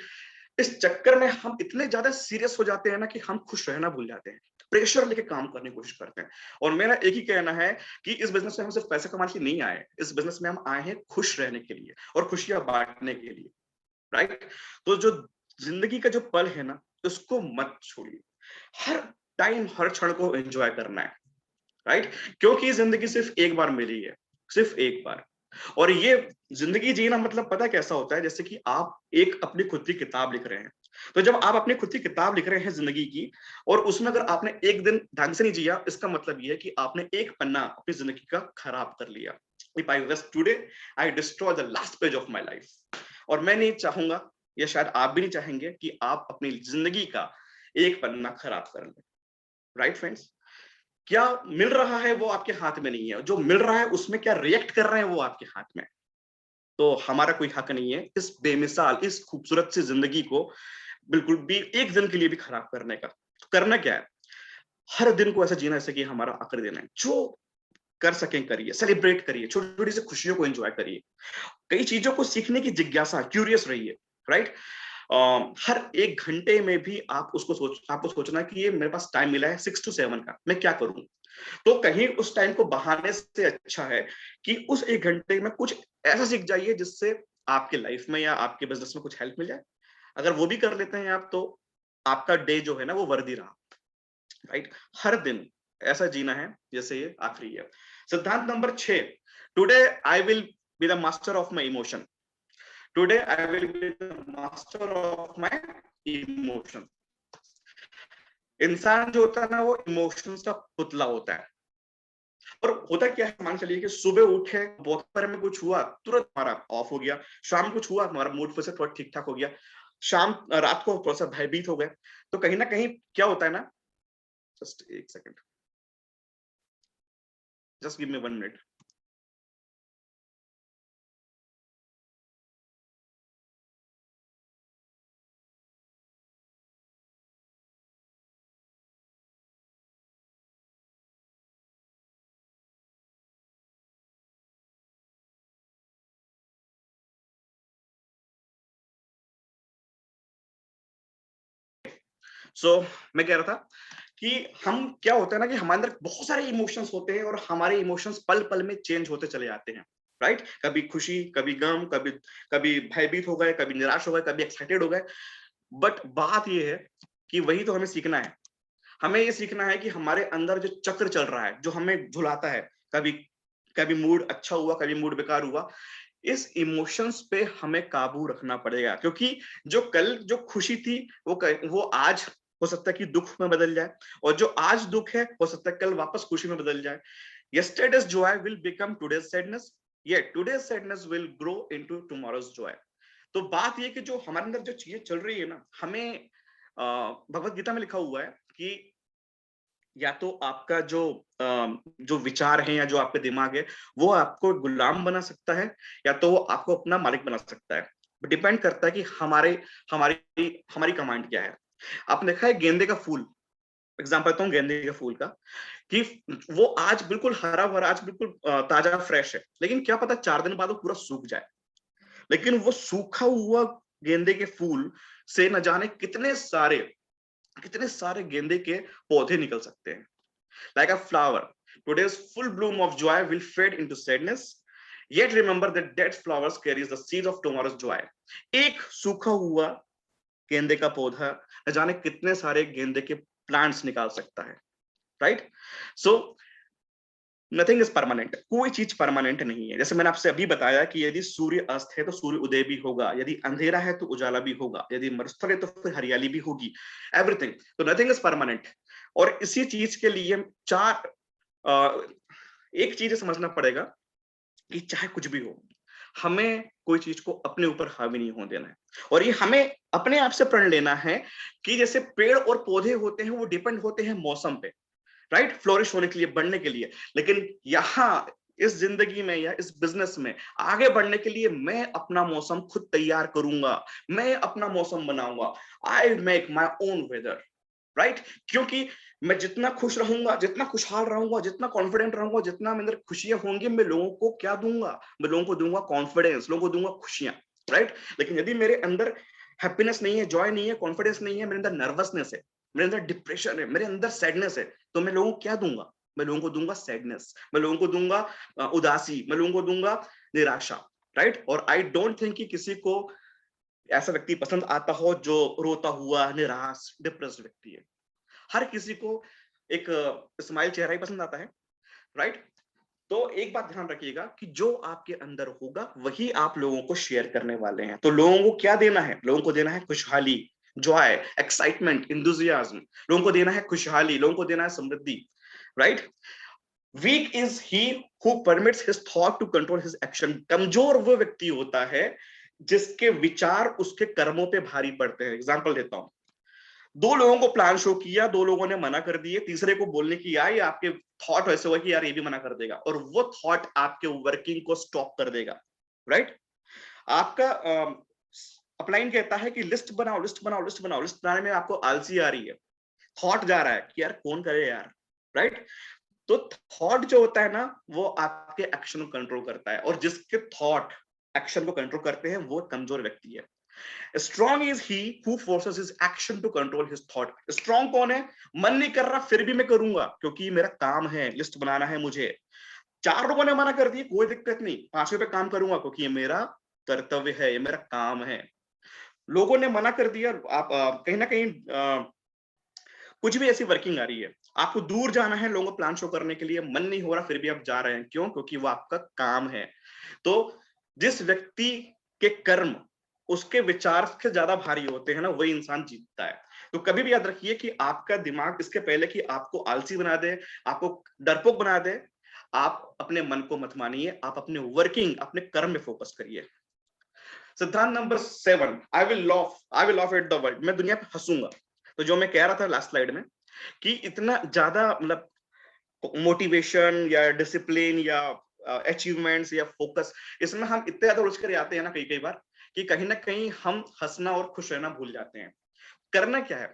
इस चक्कर में हम इतने ज्यादा सीरियस हो जाते हैं ना कि हम खुश रहना भूल जाते हैं, प्रेशर लेके काम करने की कोशिश करते हैं। और मेरा एक ही कहना है कि इस बिजनेस में हम सिर्फ पैसे कमाने के लिए नहीं आए, इस बिजनेस में हम आए हैं खुश रहने के लिए और खुशियां बांटने के लिए, राइट? तो जो जिंदगी का जो पल है ना, उसको मत छोड़िए। हर टाइम, हर क्षण को एंजॉय करना है, राइट? क्योंकि जिंदगी सिर्फ एक बार मिली है, सिर्फ एक बार। और ये जिंदगी जीना मतलब पता कैसा होता है? जैसे कि आप एक अपनी खुद की किताब लिख रहे हैं। तो जब आप अपनी खुद की किताब लिख रहे हैं जिंदगी की, और उसमें अगर आपने एक दिन ढंग से नहीं जिया, इसका मतलब ये है कि आपने एक पन्ना अपनी जिंदगी का खराब कर लिया। If I rest today, I destroy the last page of my life. और मैं नहीं चाहूंगा, या शायद आप भी नहीं चाहेंगे, कि आप अपनी जिंदगी का एक पन्ना खराब कर लें, राइट फ्रेंड्स? क्या मिल रहा है वो आपके हाथ में नहीं है, जो मिल रहा है उसमें क्या रिएक्ट कर रहे हैं वो आपके हाथ में। तो हमारा कोई हक नहीं है इस बेमिसाल, इस खूबसूरत सी जिंदगी को बिल्कुल भी एक दिन के लिए भी खराब करने का। तो करना क्या है? हर दिन को ऐसा जीना जैसे कि हमारा आखिरी दिन है। जो कर सकें करिए, सेलिब्रेट करिए, छोटी छोटी सी खुशियों को एंजॉय करिए, कई चीजों को सीखने की जिज्ञासा, क्यूरियस रहिए, राइट? हर एक घंटे में भी आपको सोचना है कि ये मेरे पास टाइम मिला है 6 to 7 का, मैं क्या करूं? तो कहीं उस टाइम को बहाने से अच्छा है कि उस एक घंटे में कुछ ऐसा सीख जाइए जिससे आपके लाइफ में या आपके बिजनेस में कुछ हेल्प मिल जाए। अगर वो भी कर लेते हैं आप, तो आपका डे जो है ना वो वर्दी रहा, राइट? हर दिन ऐसा जीना है जैसे ये आखिरी है। सिद्धांत number 6, today I will be the master of my emotion. Today I will be the master of my emotion. इंसान जो होता है ना वो इमोशंस का पुतला होता है। और होता क्या है, मान चलिए कि सुबह उठे, दोपहर में कुछ हुआ, तुरंत हमारा ऑफ हो गया, शाम कुछ हुआ, हमारा मूड फिर से थोड़ा ठीक ठाक हो गया, शाम रात को थोड़ा सा भयभीत हो गए। तो कहीं ना कहीं क्या होता है ना, जस्ट एक second, just give me 1 minute. So मैं कह रहा था कि हम क्या होता है ना कि हमारे अंदर बहुत सारे इमोशंस होते हैं और हमारे इमोशंस पल पल में चेंज होते चले जाते हैं। राइट? कभी खुशी, कभी गम, कभी कभी भयभीत हो गए, कभी निराश हो गए, कभी एक्साइटेड हो गए। बट बात ये है कि वही तो हमें सीखना है। हमें ये सीखना है कि हमारे अंदर जो चक्र चल रहा है, जो हमें झुलाता है, कभी कभी मूड अच्छा हुआ, कभी मूड बेकार हुआ, इस इमोशंस पे हमें काबू रखना पड़ेगा। क्योंकि जो कल जो खुशी थी वो आज हो सकता है कि दुख में बदल जाए, और जो आज दुख है हो सकता है कल वापस खुशी में बदल जाए। Yesterday's joy will become today's sadness, yet today's sadness will grow into tomorrow's joy. तो बात ये कि जो हमारे अंदर जो चीजें चल रही है ना, हमें भगवत गीता में लिखा हुआ है कि या तो आपका जो विचार है या जो आपके दिमाग है वो आपको गुलाम बना सकता है, या तो वो आपको अपना मालिक बना सकता है। डिपेंड करता है कि हमारी हमारी कमांड क्या है। आपने देखा है गेंदे का फूल, एग्जाम्पल देता हूँ गेंदे के फूल का, कि वो आज बिल्कुल हरा भरा, आज बिल्कुल ताजा फ्रेश है, लेकिन क्या पता 4 दिन बाद वो पूरा सूख जाए। लेकिन वो सूखा हुआ गेंदे के फूल से न जाने कितने सारे गेंदे के पौधे निकल सकते हैं। Like a flower, today's full bloom of joy will fade into sadness. Yet remember that dead flowers carries the seeds of tomorrow's joy. एक सूखा हुआ गेंदे का पौधा न जाने कितने सारे गेंदे के प्लांट्स निकाल सकता है, right? So nothing is permanent, कोई चीज परमानेंट नहीं है। जैसे मैंने आपसे अभी बताया कि यदि सूर्य अस्त है तो सूर्य उदय भी होगा, यदि अंधेरा है तो उजाला भी होगा, यदि मरुस्थल है तो फिर हरियाली भी होगी, एवरीथिंग। तो नथिंग इज परमानेंट। और इसी चीज के लिए एक चीज समझना पड़ेगा कि चाहे कुछ भी हो, हमें कोई चीज को अपने ऊपर हावी नहीं होने देना है। और ये हमें अपने आप से प्रण लेना है कि जैसे पेड़ और पौधे होते हैं वो डिपेंड होते हैं मौसम पे, राइट? फ्लोरिश होने के लिए, बढ़ने के लिए। लेकिन यहाँ इस जिंदगी में या इस बिजनेस में आगे बढ़ने के लिए मैं अपना मौसम खुद तैयार करूंगा, मैं अपना मौसम बनाऊंगा। I make my own weather, right? क्योंकि मैं जितना खुश रहूंगा, जितना खुशहाल रहूंगा, जितना कॉन्फिडेंट रहूंगा, जितना मेरे अंदर खुशियां होंगी, मैं लोगों को क्या दूंगा? मैं लोगों को दूंगा कॉन्फिडेंस, लोगों को दूंगा खुशियां, राइट? लेकिन यदि मेरे अंदर हैप्पीनेस नहीं है, जॉय नहीं है, कॉन्फिडेंस नहीं है, मेरे अंदर नर्वसनेस है, मेरे अंदर डिप्रेशन है, मेरे अंदर सैडनेस है, तो मैं लोगों को क्या दूंगा? मैं लोगों को दूंगा सैडनेस, मैं लोगों को दूंगा उदासी, मैं लोगों को दूंगा निराशा, राइट? और आई डोंट थिंक कि किसी को ऐसा व्यक्ति पसंद आता हो जो रोता हुआ, निराश, डिप्रेस्ड व्यक्ति है। हर किसी को एक स्माइल चेहरा ही पसंद आता है, राइट? तो एक बात ध्यान रखिएगा कि जो आपके अंदर होगा वही आप लोगों को शेयर करने वाले हैं। तो लोगों को क्या देना है? लोगों को देना है खुशहाली, जॉय, एक्साइटमेंट, इंथुजियाज्म। लोगों को देना है खुशहाली, लोगों को देना है समृद्धि, right? Weak is he who permits his thought to control his action. कमजोर वो व्यक्ति होता है जिसके विचार उसके कर्मों पे भारी पड़ते हैं। एग्जाम्पल देता हूं, 2 लोगों को प्लान शो किया, 2 लोगों ने मना कर दिए, तीसरे को बोलने की आई, आपके थॉट वैसे हुआ कि यार ये भी मना कर देगा, और वो थॉट आपके वर्किंग को स्टॉप कर देगा, राइट? आपका अपलाइन कहता है कि लिस्ट बनाओ, लिस्ट बनाओ, लिस्ट बनाओ। लिस्ट बनाने में आपको आलसी आ रही है, थॉट जा रहा है कि यार कौन करे यार, राइट? तो थॉट जो होता है ना, वो आपके एक्शन को कंट्रोल करता है, और जिसके थॉट एक्शन को कंट्रोल करते हैं वो कमजोर व्यक्ति है। Strong is he who forces his action to control his thought. Strong कौन है? मन नहीं कर रहा फिर भी मैं करूंगा क्योंकि मेरा काम है, लिस्ट बनाना है मुझे। 4 लोगों ने मना कर दिया, कोई दिक्कत नहीं, 5वें पे काम करूंगा क्योंकि ये मेरा कर्तव्य है, ये मेरा काम है। लोगों ने मना कर दिया, आप कहीं ना कहीं कुछ भी ऐसी वर्किंग आ रही है, आपको दूर जाना है लोगों को प्लान शो करने के लिए, मन नहीं हो रहा फिर भी आप जा रहे हैं, क्यों? क्योंकि वो आपका काम है। तो जिस व्यक्ति के कर्म उसके विचार से ज्यादा भारी होते हैं ना, वही इंसान जीतता है। तो कभी भी याद रखिए कि आपका दिमाग इसके पहले कि आपको आलसी बना दे, आपको डरपोक बना दे, आप अपने मन को मत मानिए, आप अपने वर्किंग, अपने कर्म में फोकस करिए। सिद्धांत number 7, I will loaf at the world. मैं दुनिया पे हंसूंगा। तो जो मैं कह रहा था लास्ट स्लाइड में कि इतना ज्यादा मतलब मोटिवेशन या डिसिप्लिन या अचीवमेंट्स या फोकस, इसमें हम इतने ज्यादा उलझ कर आते हैं ना कई कई बार कि कहीं ना कहीं हम हंसना और खुश रहना भूल जाते हैं। करना क्या है?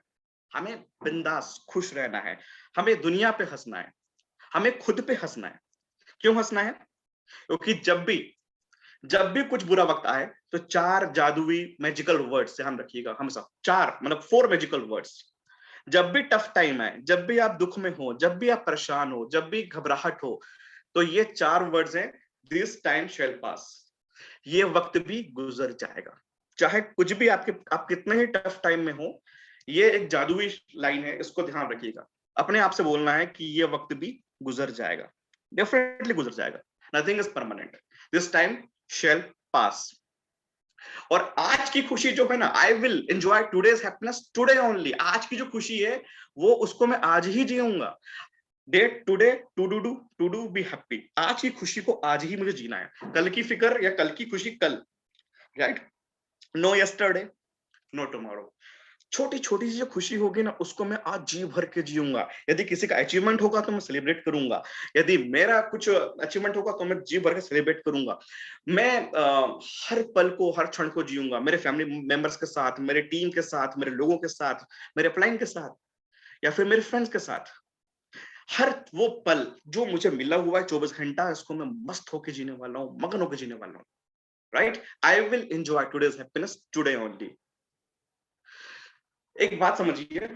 हमें बिंदास खुश रहना है, हमें दुनिया पे हंसना है, हमें खुद पे हंसना है। क्यों हंसना है? क्योंकि जब भी कुछ बुरा वक्त आए तो 4 जादुई मैजिकल वर्ड्स ध्यान रखिएगा हमेशा, 4 मतलब 4 मैजिकल वर्ड्स। जब भी टफ टाइम आए, जब भी आप दुख में हो, जब भी आप परेशान हो, जब भी घबराहट हो, तो ये 4 वर्ड्स हैं दिस टाइम शैल पास, ये वक्त भी गुजर जाएगा। चाहे कुछ भी आप कितने ही टफ टाइम में हो, ये एक जादुई लाइन है, इसको ध्यान रखिएगा। अपने आप से बोलना है कि ये वक्त भी गुजर जाएगा, डेफिनेटली गुजर जाएगा। Nothing is permanent, this time shall pass. और आज की खुशी जो है ना, I will enjoy today's happiness today only. आज की जो खुशी है वो उसको मैं आज ही जीऊंगा। Day today, to do be happy. आज की खुशी को आज ही मुझे जीना है, कल की फिक्र या कल की खुशी कल, right? No yesterday, no tomorrow. छोटी छोटी सी जो खुशी होगी ना, उसको मैं आज जी भर के जीऊंगा। यदि किसी का अचीवमेंट होगा तो मैं सेलिब्रेट करूंगा, यदि मेरा कुछ अचीवमेंट होगा तो मैं जी भर के सेलिब्रेट करूंगा। मैं हर पल को, हर क्षण को जीऊंगा, मेरे फैमिली मेंबर्स के साथ, मेरे टीम के साथ, मेरे लोगों के साथ, मेरे अपलाइन के साथ, या फिर मेरे फ्रेंड्स के साथ। हर वो पल जो मुझे मिला हुआ है 24 घंटा, इसको मैं मस्त होके जीने वाला हूँ, मगन होके जीने वाला हूँ, right? I will enjoy today's happiness today only. एक बात समझिए,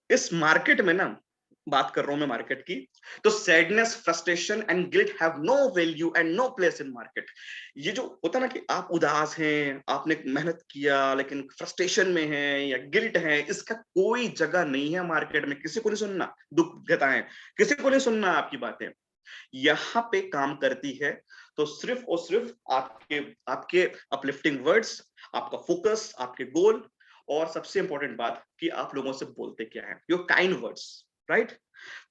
इस मार्केट में ना, बात कर रहा हूं मैं मार्केट की, तो sadness, frustration and guilt have no value and no place in market. ये जो होता ना कि आप उदास हैं, आपने मेहनत किया लेकिन फ्रस्ट्रेशन में है या गिल्ट है, इसका कोई जगह नहीं है मार्केट में। किसी को नहीं सुनना, दुख बताएं, किसी को नहीं सुनना आपकी बातें। यहाँ पे काम करती है तो सिर्फ और सिर्फ आपके आपके अपलिफ्टिंग वर्ड्स, आपका फोकस, आपके गोल, और सबसे इंपॉर्टेंट बात कि आप लोगों से बोलते क्या है, योर काइंड वर्ड्स, राइट?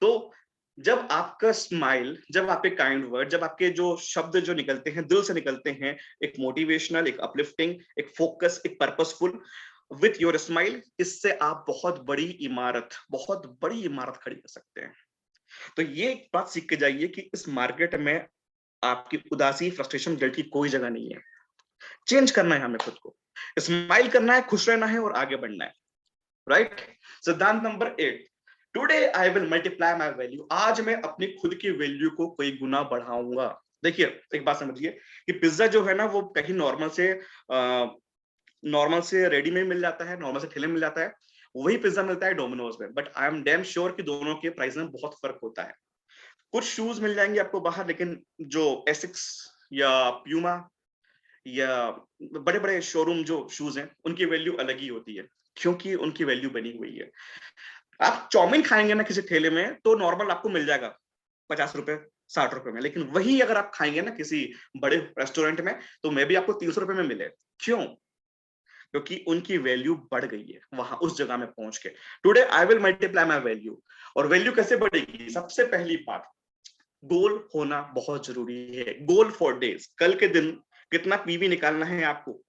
तो जब आपका स्माइल, जब आपके काइंड वर्ड, जब आपके जो शब्द जो निकलते हैं दिल से निकलते हैं, एक मोटिवेशनल, एक अपलिफ्टिंग, एक फोकस, एक पर्पसफुल, विथ योर स्माइल, इससे आप बहुत बड़ी इमारत, बहुत बड़ी इमारत खड़ी कर सकते हैं। तो ये एक बात सीख के जाइए कि इस मार्केट में आपकी उदासी, फ्रस्ट्रेशन, गिल्ट की कोई जगह नहीं है। चेंज करना है हमें, खुद को स्माइल करना है, खुश रहना है और आगे बढ़ना है, राइट? सिद्धांत number 8, today I will multiply my value. आज मैं अपनी खुद की वैल्यू को कई गुना बढ़ाऊंगा। देखिए, एक बात समझिए कि पिज्जा जो है ना, वो कहीं नॉर्मल से रेडी में मिल जाता है, नॉर्मल से ठेले में मिल जाता है, वही पिज्जा मिलता है डोमिनोज में। But I am damn sure कि दोनों के प्राइस में बहुत फर्क होता है। कुछ शूज मिल जाएंगे आपको बाहर, लेकिन जो एसिक्स या प्यूमा या बड़े बड़े शोरूम जो शूज हैं, उनकी वैल्यू अलग ही होती है, क्योंकि उनकी वैल्यू बनी हुई है। आप चाउमीन खाएंगे ना किसी ठेले में, तो नॉर्मल आपको मिल जाएगा 50 रुपए, 60 रुपए में। लेकिन वही अगर आप खाएंगे ना किसी बड़े रेस्टोरेंट में, तो मे भी आपको 300 रुपए में मिले। क्यों? क्योंकि उनकी वैल्यू बढ़ गई है वहां, उस जगह में पहुंच के। Today I will multiply my value. और वैल्यू कैसे बढ़ेगी? सबसे पहली बात, गोल होना बहुत जरूरी है। गोल फॉर डेज, कल के दिन कितना पीवी निकालना है आपको,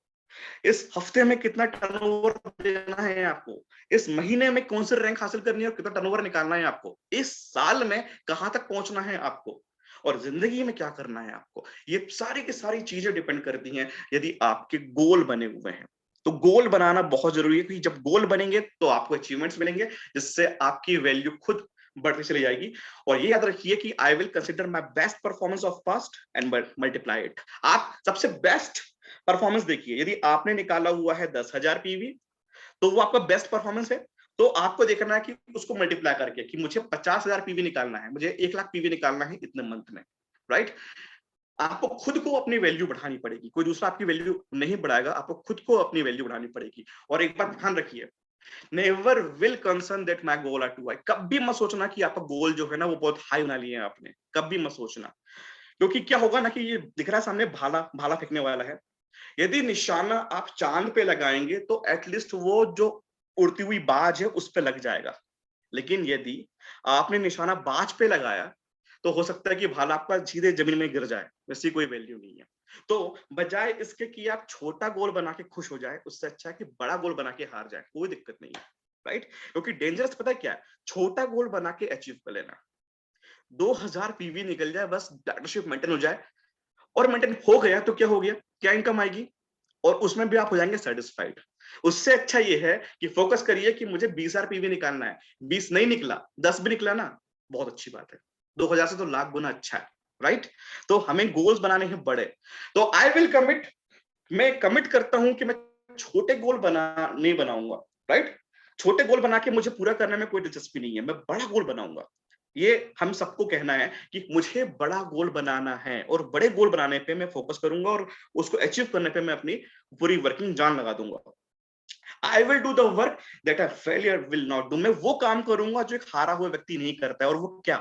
इस हफ्ते में कितना टर्नओवर देना है आपको, इस महीने में कौन सी रैंक हासिल करनी है और कितना टर्नओवर निकालना है आपको, इस साल में कहां तक पहुंचना है आपको, और जिंदगी में क्या करना है आपको। ये सारी की सारी चीजें डिपेंड करती हैं यदि आपके गोल बने हुए हैं। तो गोल बनाना बहुत जरूरी है, क्योंकि जब गोल बनेंगे तो आपको अचीवमेंट्स मिलेंगे, जिससे आपकी वैल्यू खुद बढ़ती चली जाएगी। और ये याद रखिए कि I will consider my best performance of past and multiply it. आप सबसे बेस्ट परफॉर्मेंस देखिए, यदि आपने निकाला हुआ है 10,000 पीवी, तो वो आपका बेस्ट परफॉर्मेंस है। तो आपको देखना है कि उसको मल्टीप्लाई करके कि मुझे 50,000 पीवी निकालना है, मुझे 1,00,000 पीवी निकालना है इतने मंथ में, राइट? आपको खुद को अपनी वैल्यू बढ़ानी पड़ेगी, कोई दूसरा आपकी वैल्यू नहीं बढ़ाएगा, आपको खुद को अपनी वैल्यू बढ़ानी पड़ेगी। और एक बात ध्यान रखिए, never will concern that my goal are too high. कभी मत सोचना कि आपका गोल जो है ना वो बहुत हाई बना लिया है आपने, कभी मत सोचना। क्योंकि क्या होगा ना कि ये दिख रहा है सामने, भाला भाला फेंकने वाला है। यदि निशाना आप चांद पे लगाएंगे तो एटलीस्ट वो जो उड़ती हुई बाज है उस पे लग जाएगा। लेकिन यदि आपने निशाना बाज पे लगाया, तो हो सकता है कि भाला आपका सीधे जमीन में गिर जाए, वैसी कोई वैल्यू नहीं है। तो बजाय इसके कि आप छोटा गोल बना के खुश हो जाए, उससे अच्छा है कि बड़ा गोल बना के हार जाए, कोई दिक्कत नहीं है, राइट? क्योंकि डेंजरस पता है क्या है? छोटा गोल बना के अचीव कर लेना। 2,000 पीवी निकल जाए, बस डायरेक्टरशिप मेंटेन हो जाए, और मेंटेन हो गया तो क्या हो गया, क्या इनकम आएगी, और उसमें भी आप हो जाएंगे सेटिस्फाइड। उससे अच्छा ये है कि फोकस करिए कि मुझे 20,000 पीवी निकालना है। 20 नहीं निकला, 10 भी निकला ना, बहुत अच्छी बात है। 2,000 से तो लाख गुना अच्छा है, राइट? तो हमें गोल्स बनाने हैं बड़े। तो आई विल कमिट, मैं कमिट करता हूं कि मैं छोटे गोल नहीं बनाऊंगा, राइट? छोटे गोल बना के मुझे पूरा करने में कोई दिलचस्पी नहीं है, मैं बड़ा गोल बनाऊंगा। ये हम सबको कहना है कि मुझे बड़ा गोल बनाना है और बड़े गोल बनाने पे मैं फोकस करूंगा और उसको अचीव करने पे मैं अपनी पूरी वर्किंग जान लगा दूंगा। I will do the work that a failure will not do. मैं वो काम करूंगा जो एक हारा हुआ व्यक्ति नहीं करता है। और वो क्या?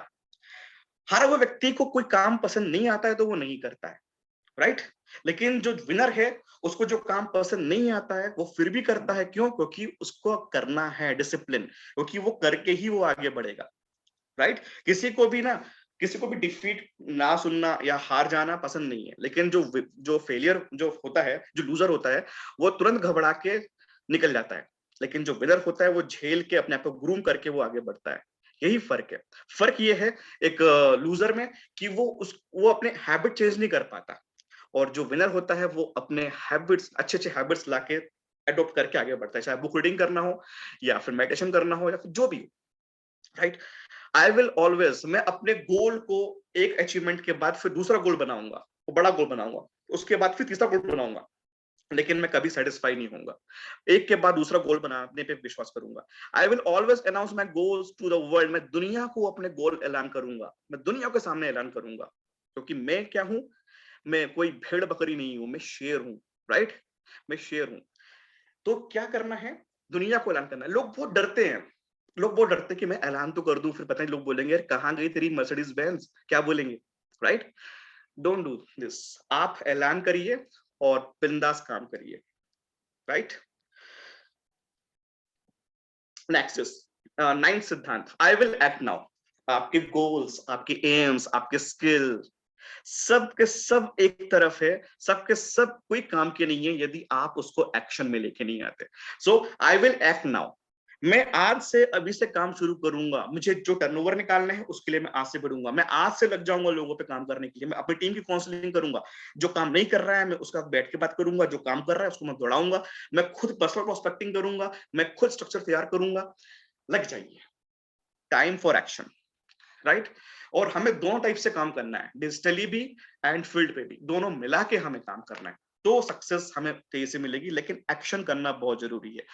हारा हुआ व्यक्ति को कोई काम पसंद नहीं आता है तो वो नहीं करता है, राइट? लेकिन जो विनर है उसको जो काम पसंद नहीं आता है वो फिर भी करता है। क्यों? क्योंकि उसको करना है, डिसिप्लिन, क्योंकि वो करके ही वो आगे बढ़ेगा, राइट? किसी को भी डिफीट ना सुनना या हार जाना पसंद नहीं है, लेकिन जो फेलियर जो होता है, जो लूजर होता है, वो तुरंत घबरा के निकल जाता है। लेकिन जो विनर होता है वो झेल के अपने आप को ग्रूम करके वो आगे बढ़ता है। यही फर्क है। फर्क ये है एक लूजर में कि वो अपने हैबिट चेंज नहीं कर पाता, और जो विनर होता है वो अपने हैबिट्स, अच्छे अच्छे हैबिट्स लाके अडॉप्ट करके आगे बढ़ता है, चाहे बुक रीडिंग करना हो या फिर मेडिटेशन करना हो या फिर जो भी हो, राइट? आई विल ऑलवेज, मैं अपने गोल को एक अचीवमेंट के बाद फिर दूसरा गोल बनाऊंगा, वो बड़ा गोल बनाऊंगा, उसके बाद फिर तीसरा गोल बनाऊंगा, लेकिन मैं कभी सेटिस्फाई नहीं होऊंगा। एक के बाद दूसरा गोल बनाने पे विश्वास करूंगा। I will always announce my goals to the world. मैं दुनिया को अपने गोल ऐलान करूंगा, मैं दुनिया के सामने ऐलान करूंगा, क्योंकि मैं क्या हूं? मैं कोई भेड़ बकरी नहीं हूं, मैं शेर हूं, राइट? मैं शेर हूं। तो क्या करना है? दुनिया को ऐलान करना है। लोग बहुत डरते हैं कि मैं ऐलान तो कर दूं, फिर पता नहीं लोग बोलेंगे यार कहां गई तेरी मर्सिडीज बेंज, क्या बोलेंगे, राइट? Don't do this. आप ऐलान करिए और बिंदास काम करिए, राइट? नेक्स्ट इज नाइन्थ सिद्धांत, आई विल एक्ट नाउ। आपके गोल्स, आपके एम्स, आपके स्किल, सब के सब एक तरफ है, सबके सब कोई काम के नहीं है यदि आप उसको एक्शन में लेके नहीं आते। सो आई विल एक्ट नाउ। मैं आज से, अभी से काम शुरू करूंगा। मुझे जो टर्नओवर निकालना है उसके लिए मैं आज से बढ़ूंगा। मैं आज से लग जाऊंगा लोगों पे काम करने के लिए। मैं अपनी टीम की काउंसलिंग करूंगा। जो काम नहीं कर रहा है मैं उसका बैठ के बात करूंगा, जो काम कर रहा है उसको मैं दौड़ाऊंगा। मैं खुद पर्सनल प्रोस्पेक्टिंग करूंगा, मैं खुद स्ट्रक्चर तैयार करूंगा। लग जाइए, टाइम फॉर एक्शन, राइट? और हमें दोनों टाइप से काम करना है, डिजिटली भी एंड फील्ड पे भी, दोनों मिला के हमें काम करना है। तो सक्सेस हमें तेजी से मिलेगी, लेकिन एक्शन करना बहुत जरूरी है।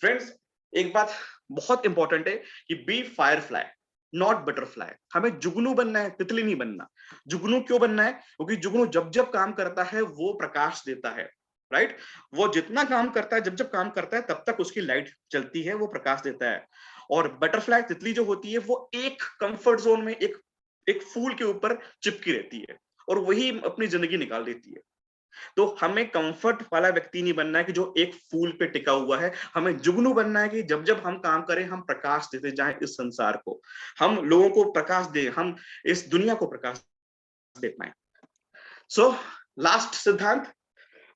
फ्रेंड्स, एक बात बहुत इंपॉर्टेंट है कि बी फायरफ्लाई नॉट बटरफ्लाई। हमें जुगनू बनना है, तितली नहीं बनना। जुगनू क्यों बनना है? क्योंकि जुगनू जब जब काम करता है वो प्रकाश देता है, राइट? वो जितना काम करता है, जब जब काम करता है तब तक उसकी लाइट चलती है, वो प्रकाश देता है। और बटरफ्लाई, तितली जो होती है, वो एक कंफर्ट जोन में, एक एक फूल के ऊपर चिपकी रहती है और वही अपनी जिंदगी निकाल देती है। तो हमें कंफर्ट वाला व्यक्ति नहीं बनना है कि जो एक फूल पे टिका हुआ है। हमें जुगनू बनना है कि जब जब हम काम करें हम प्रकाश देते जाएं इस संसार को, हम लोगों को प्रकाश दें, हम इस दुनिया को प्रकाश दे पाए। सो लास्ट सिद्धांत,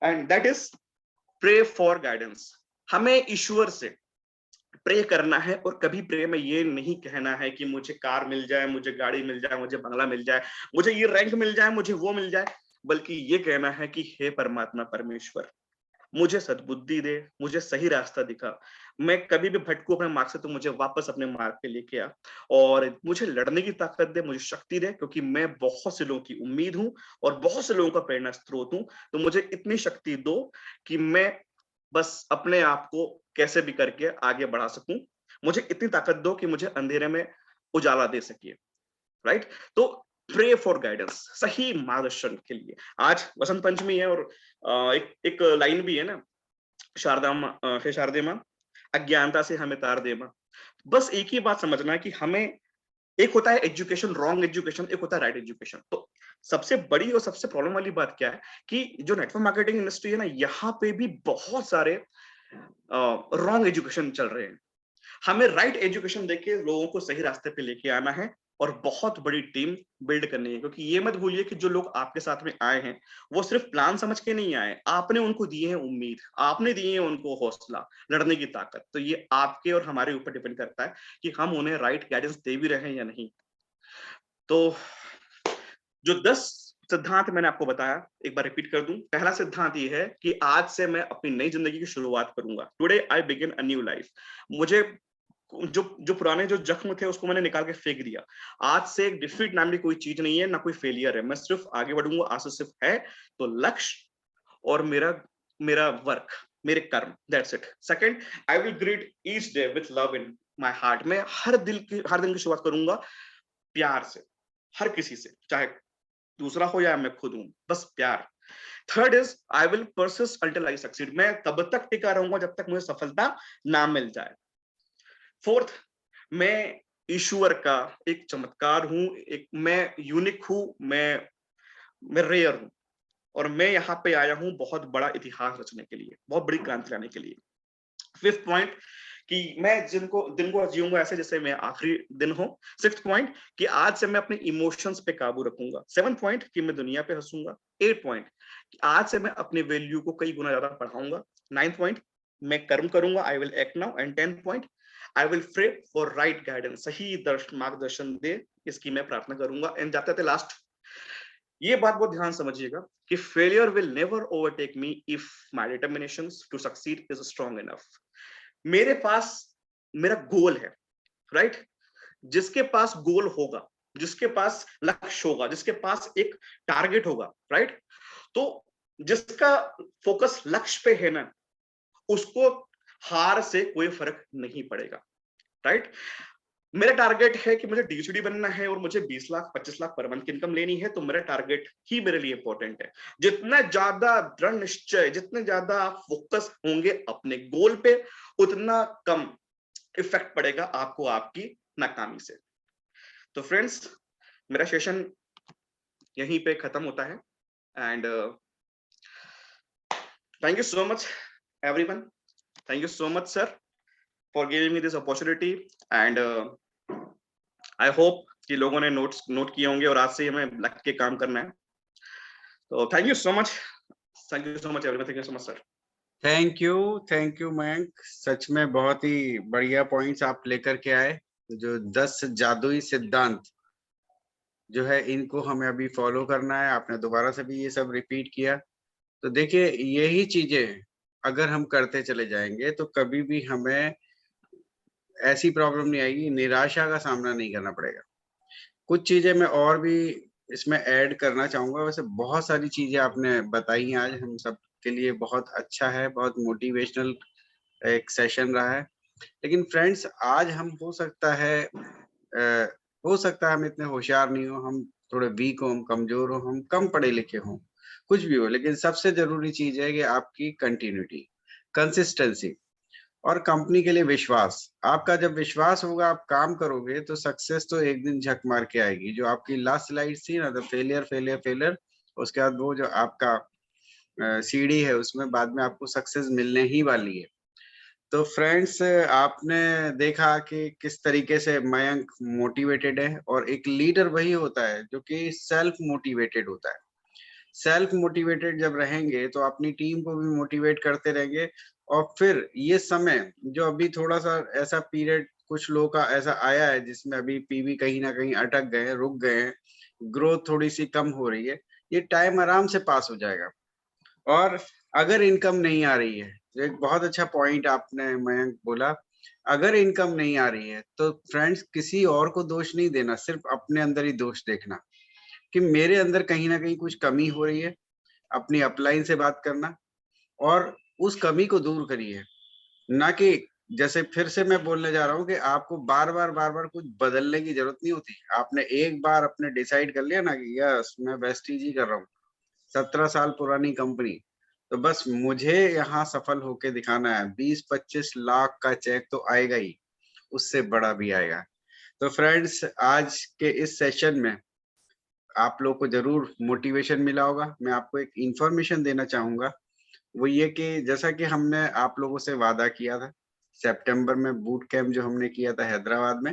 and that is pray for guidance. हमें ईश्वर से प्रे करना है, और कभी प्रे में ये नहीं कहना है कि मुझे कार मिल जाए, मुझे गाड़ी मिल जाए, मुझे बंगला मिल जाए, मुझे ये रैंक मिल जाए, मुझे वो मिल जाए। बल्कि ये कहना है कि हे परमात्मा परमेश्वर, मुझे सद्बुद्धि दे, मुझे सही रास्ता दिखा। मैं कभी भी भटकू अपने मार्ग से तो मुझे वापस अपने मार्ग पे लेके आ, और मुझे लड़ने की ताकत दे, मुझे शक्ति दे, क्योंकि मैं बहुत से लोगों की उम्मीद हूं और बहुत से लोगों का प्रेरणा स्रोत हूं। तो मुझे इतनी शक्ति दो कि मैं बस अपने आप को कैसे भी करके आगे बढ़ा सकूं। मुझे इतनी ताकत दो कि मुझे अंधेरे में उजाला दे सके, राइट? तो प्रे फॉर गाइडेंस, सही मार्गदर्शन के लिए। आज वसंत पंचमी है और एक एक लाइन भी है ना, शारदा माँ, हे शारदे माँ, अज्ञानता से हमें तार दे माँ। बस एक ही बात समझना है कि हमें, एक होता है एजुकेशन, रॉन्ग एजुकेशन, एक होता है राइट एजुकेशन। तो सबसे बड़ी और सबसे प्रॉब्लम वाली बात क्या है कि जो नेटवर्क मार्केटिंग इंडस्ट्री है ना, यहाँ पे भी बहुत सारे रॉन्ग एजुकेशन चल रहे हैं। हमें राइट एजुकेशन देके लोगों को सही रास्ते पे लेके आना है और बहुत बड़ी टीम बिल्ड करनी है। क्योंकि ये मत भूलिए कि जो लोग आपके साथ में आए हैं वो सिर्फ प्लान समझ के नहीं आए, आपने उनको दिए हैं उम्मीद, आपने दिए हैं उनको हौसला, लड़ने की ताकत। तो ये आपके और हमारे ऊपर डिपेंड करता है कि हम उन्हें राइट गाइडेंस दे भी रहे हैं या नहीं। तो जो 10 सिद्धांत मैंने आपको बताया, एक बार रिपीट कर दूं। पहला सिद्धांत ये है कि आज से मैं अपनी नई जिंदगी की शुरुआत करूंगा। Today I begin a new life. मुझे जो जो पुराने जो जख्म थे उसको मैंने निकाल के फेंक दिया। आज से एक डिफीट नाम की कोई चीज नहीं है, ना कोई फेलियर है। मैं सिर्फ आगे बढ़ूंगा। आज से सिर्फ है तो लक्ष्य और मेरा मेरा वर्क, मेरे कर्म, that's it. Second, I will greet each day with love in my heart. मैं हर दिन की शुरुआत करूंगा प्यार से, हर किसी से, चाहे दूसरा हो या मैं खुद हूं, बस प्यार। Third is I will persist until I succeed, मैं तब तक टिका रहूंगा जब तक मुझे सफलता ना मिल जाए। फोर्थ, मैं ईश्वर का एक चमत्कार हूं, एक मैं यूनिक हूं, मैं रेयर हूं, और मैं यहाँ पे आया हूं बहुत बड़ा इतिहास रचने के लिए, बहुत बड़ी क्रांति लाने के लिए। फिफ्थ पॉइंट कि मैं दिन को जीऊंगा ऐसे जैसे मैं आखिरी दिन हो। सिक्स्थ पॉइंट कि आज से मैं अपने इमोशंस पे काबू रखूंगा। सेवंथ पॉइंट कि मैं दुनिया पे हंसूंगा। एट पॉइंट कि आज से मैं अपने वैल्यू को कई गुना ज्यादा बढ़ाऊंगा। नाइन्थ पॉइंट मैं कर्म करूंगा, I will act now. And 10th point I will pray for right guidance, सही मार्गदर्शन दे, इसकी मैं प्रार्थना करूंगा। एंड जाते जाते लास्ट ये बात बहुत ध्यान समझिएगा कि failure will never overtake me if my determination to succeed is strong enough. मेरे पास मेरा गोल है, राइट? जिसके पास गोल होगा, जिसके पास लक्ष्य होगा, जिसके पास एक टारगेट होगा, राइट? तो जिसका फोकस लक्ष्य पे है ना, उसको हार से कोई फर्क नहीं पड़ेगा, राइट? मेरा टारगेट है कि मुझे डीसीडी बनना है और मुझे 20 लाख 25 लाख पर मंथ की इनकम लेनी है, तो मेरा टारगेट ही मेरे लिए इंपॉर्टेंट है। जितना ज्यादा दृढ़ निश्चय, जितने ज्यादा आप फोकस होंगे अपने गोल पे, उतना कम इफेक्ट पड़ेगा आपको आपकी नाकामी से। तो फ्रेंड्स, मेरा सेशन यहीं पे खत्म होता है। And thank you so much everyone, thank you so much sir for giving me this opportunity. And I hope कि लोगों ने नोट किए होंगे और आज से हमें लग के काम करना है। तो thank you so much, thank you so much everyone, thank you so much sir. Thank you Mayank, सच में बहुत ही बढ़िया पॉइंट्स आप लेकर के आए। जो 10 जादुई सिद्धांत जो है, इनको हमें अभी फॉलो करना है। आपने दोबारा से भी ये सब रिपीट किया। तो देखिए, यही चीजें अगर हम करते चले जाएंगे तो कभी भी हमें ऐसी प्रॉब्लम नहीं आएगी, निराशा का सामना नहीं करना पड़ेगा। कुछ चीजें मैं और भी इसमें ऐड करना चाहूंगा। वैसे बहुत सारी चीजें आपने बताई हैं, आज हम सब के लिए बहुत अच्छा है, बहुत मोटिवेशनल एक सेशन रहा है। लेकिन फ्रेंड्स, आज हम हो सकता है हम इतने होशियार नहीं हो, हम थोड़े वीक हो, हम कमजोर हो, हम कम पढ़े लिखे हों, कुछ भी हो, लेकिन सबसे जरूरी चीज है कि आपकी कंटिन्यूटी, कंसिस्टेंसी और कंपनी के लिए विश्वास। आपका जब विश्वास होगा, आप काम करोगे, तो सक्सेस तो एक दिन झक मार के आएगी। जो आपकी लास्ट स्लाइड थी ना, द फेलियर फेलियर फेलियर, उसके बाद वो जो आपका सीढ़ी है, उसमें बाद में आपको सक्सेस मिलने ही वाली है। तो फ्रेंड्स, आपने देखा कि किस तरीके से मयंक मोटिवेटेड है, और एक लीडर वही होता है जो कि सेल्फ मोटिवेटेड होता है। सेल्फ मोटिवेटेड जब रहेंगे तो अपनी टीम को भी मोटिवेट करते रहेंगे। और फिर ये समय जो अभी थोड़ा सा ऐसा पीरियड कुछ लोगों का ऐसा आया है जिसमें अभी पीवी कहीं ना कहीं अटक गए हैं, रुक गए हैं, ग्रोथ थोड़ी सी कम हो रही है, ये टाइम आराम से पास हो जाएगा। और अगर इनकम नहीं आ रही है, तो एक बहुत अच्छा पॉइंट आपने मयंक बोला, अगर इनकम नहीं आ रही है तो फ्रेंड्स किसी और को दोष नहीं देना, सिर्फ अपने अंदर ही दोष देखना कि मेरे अंदर कहीं ना कहीं कुछ कमी हो रही है। अपनी अपलाइन से बात करना और उस कमी को दूर करिए, ना कि जैसे फिर से मैं बोलने जा रहा हूँ कि आपको बार बार कुछ बदलने की जरूरत नहीं होती। आपने एक बार अपने डिसाइड कर लिया ना कि यस मैं वेस्टीज ही कर रहा हूँ, 17 साल पुरानी कंपनी, तो बस मुझे यहाँ सफल होके दिखाना है, 20-25 लाख का चेक तो आएगा ही, उससे बड़ा भी आएगा। तो फ्रेंड्स, आज के इस सेशन में आप लोग को जरूर मोटिवेशन मिला होगा। मैं आपको एक इंफॉर्मेशन देना चाहूंगा, वो ये कि जैसा कि हमने आप लोगों से वादा किया था, सितंबर में बूट कैंप जो हमने किया था हैदराबाद में,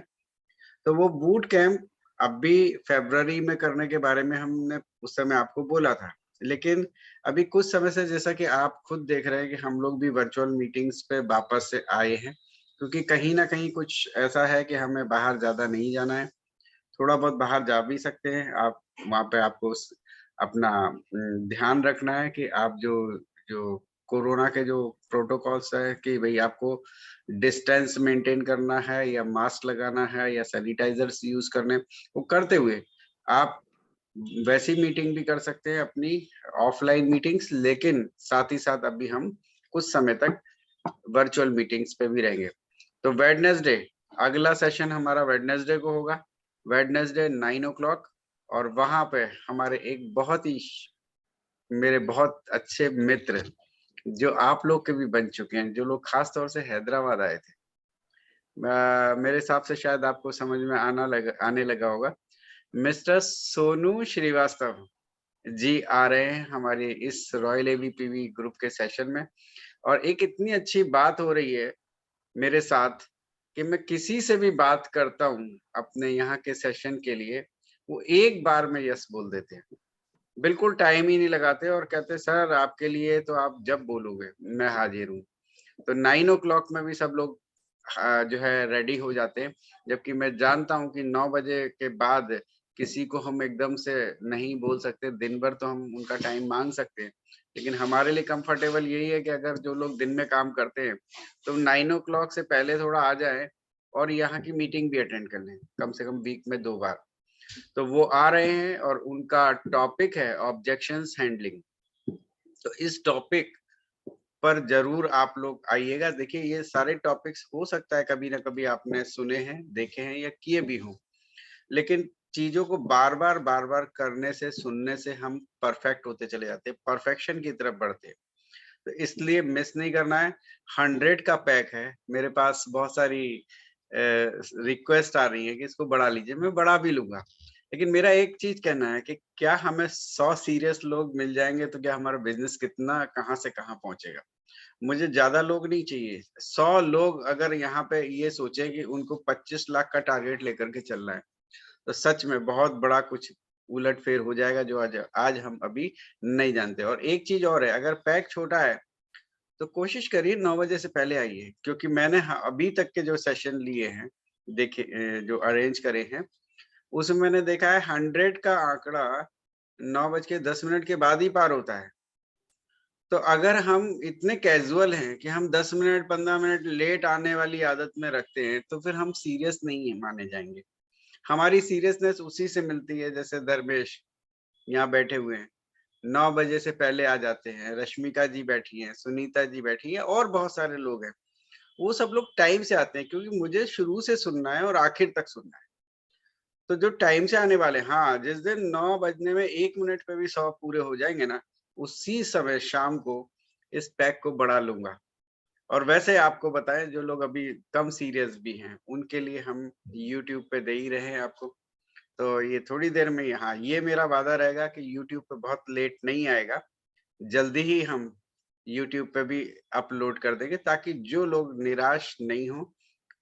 तो वो बूट कैंप अभी फरवरी में करने के बारे में हमने उस समय आपको बोला था। लेकिन अभी कुछ समय से, जैसा कि आप खुद देख रहे हैं, कि हम लोग भी वर्चुअल मीटिंग्स पे वापस से आए हैं, क्योंकि कहीं ना कहीं कुछ ऐसा है कि हमें बाहर ज्यादा नहीं जाना है। थोड़ा बहुत बाहर जा भी सकते हैं आप, वहाँ पे आपको अपना ध्यान रखना है कि आप जो जो कोरोना के जो प्रोटोकॉल्स है कि भाई आपको डिस्टेंस मेंटेन करना है, या मास्क लगाना है, या सैनिटाइजर्स यूज करने, वो करते हुए आप वैसी मीटिंग भी कर सकते हैं, अपनी ऑफलाइन मीटिंग्स। लेकिन साथ ही साथ अभी हम कुछ समय तक वर्चुअल मीटिंग्स पे भी रहेंगे। तो वेडनेसडे, अगला सेशन हमारा वेडनेसडे को होगा। वेडनेसडे 9 o'clock, और वहां पे हमारे एक बहुत ही मेरे बहुत अच्छे मित्र जो आप लोग के भी बन चुके हैं, जो लोग खास तौर से हैदराबाद आए थे। मेरे हिसाब से शायद आपको समझ में आने लगा होगा। मिस्टर सोनू श्रीवास्तव जी आ रहे हैं हमारे इस रॉयल एबीपीवी ग्रुप के सेशन में, और एक इतनी अच्छी बात हो रही है मेरे साथ कि मैं किसी से भी बात करता हूँ अपने यहाँ के सेशन के लिए, वो एक बार में यस बोल देते हैं। बिल्कुल टाइम ही नहीं लगाते और कहते सर आपके लिए तो आप जब बोलोगे मैं हाजिर हूँ। तो 9 o'clock में भी सब लोग जो है रेडी हो जाते हैं, जबकि मैं जानता हूँ कि 9 बजे के बाद किसी को हम एकदम से नहीं बोल सकते, दिन भर तो हम उनका टाइम मांग सकते हैं। लेकिन हमारे लिए कंफर्टेबल यही है कि अगर जो लोग दिन में काम करते हैं, तो 9 o'clock से पहले थोड़ा आ जाएँ और यहाँ की मीटिंग भी अटेंड कर लें, कम से कम वीक में 2 बार। तो वो आ रहे हैं और उनका टॉपिक है ऑब्जेक्शंस हैंडलिंग। तो इस टॉपिक पर जरूर आप लोग आइएगा। देखिए ये सारे टॉपिक्स हो सकता है कभी ना कभी आपने सुने हैं, देखे हैं या किए भी हों, लेकिन चीजों को बार-बार करने से, सुनने से हम परफेक्ट होते चले जाते हैं, परफेक्शन की तरफ बढ़ते हैं। तो इसलिए मिस नहीं करना है। 100 का पैक है, मेरे पास बहुत सारी रिक्वेस्ट आ रही है कि इसको बढ़ा लीजिए, मैं बढ़ा भी लूंगा। लेकिन मेरा एक चीज कहना है कि क्या हमें 100 सीरियस लोग मिल जाएंगे तो क्या हमारा बिजनेस कितना कहाँ से कहाँ पहुंचेगा। मुझे ज्यादा लोग नहीं चाहिए। 100 लोग अगर यहाँ पे ये सोचे कि उनको 25 लाख का टारगेट लेकर के चलना है, तो सच में बहुत बड़ा कुछ उलट-फेर हो जाएगा जो आज आज हम अभी नहीं जानते। और एक चीज़ और है, अगर पैक छोटा है, तो कोशिश करिए 9 बजे से पहले आइए, क्योंकि मैंने अभी तक के जो सेशन लिए हैं, देखे जो अरेंज करे हैं, उसमें मैंने देखा है 100 का आंकड़ा 9 बज के 10 मिनट के बाद ही पार होता है। तो अगर हम इतने कैज़ुअल हैं कि हम 10 मिनट, 15 मिनट लेट आने वाली आदत में रखते हैं, तो फिर हम सीरियस नहीं है माने जाएँगे। हमारी सीरियसनेस उसी से मिलती है, जैसे धर्मेश यहाँ बैठे हुए हैं, 9 बजे से पहले आ जाते हैं, रश्मिका जी बैठी हैं, सुनीता जी बैठी हैं और बहुत सारे लोग हैं। वो सब लोग टाइम से आते हैं क्योंकि मुझे शुरू से सुनना है और आखिर तक सुनना है। तो जो टाइम से आने वाले हैं, हाँ, जिस दिन 9 बजने में 1 मिनट पे भी 100 पूरे हो जाएँगे ना, उसी समय शाम को इस पैक को बढ़ा लूँगा। और वैसे आपको बताएँ जो लोग अभी कम सीरियस भी हैं, उनके लिए हम यूट्यूब पे दे ही रहे हैं आपको। तो ये थोड़ी देर में ही, हाँ, ये मेरा वादा रहेगा कि यूट्यूब पे बहुत लेट नहीं आएगा। जल्दी ही हम यूट्यूब पे भी अपलोड कर देंगे ताकि जो लोग निराश नहीं हों,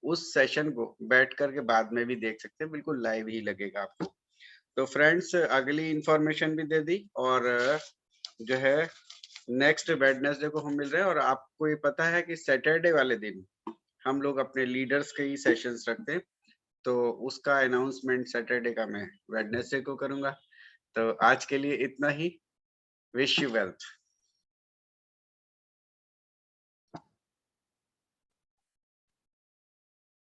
उस सेशन को बैठ कर के बाद में भी देख सकते हैं, बिल्कुल लाइव ही लगेगा आपको। तो फ्रेंड्स अगली इन्फॉर्मेशन भी दे दी, और जो है नेक्स्ट वेडनेसडे को हम मिल रहे हैं, और आपको ये पता है कि सैटरडे वाले दिन हम लोग अपने लीडर्स के ही सेशंस रखते हैं। तो उसका अनाउंसमेंट सैटरडे का मैं वेडनेसडे को करूँगा। तो आज के लिए इतना ही। Wish you wealth.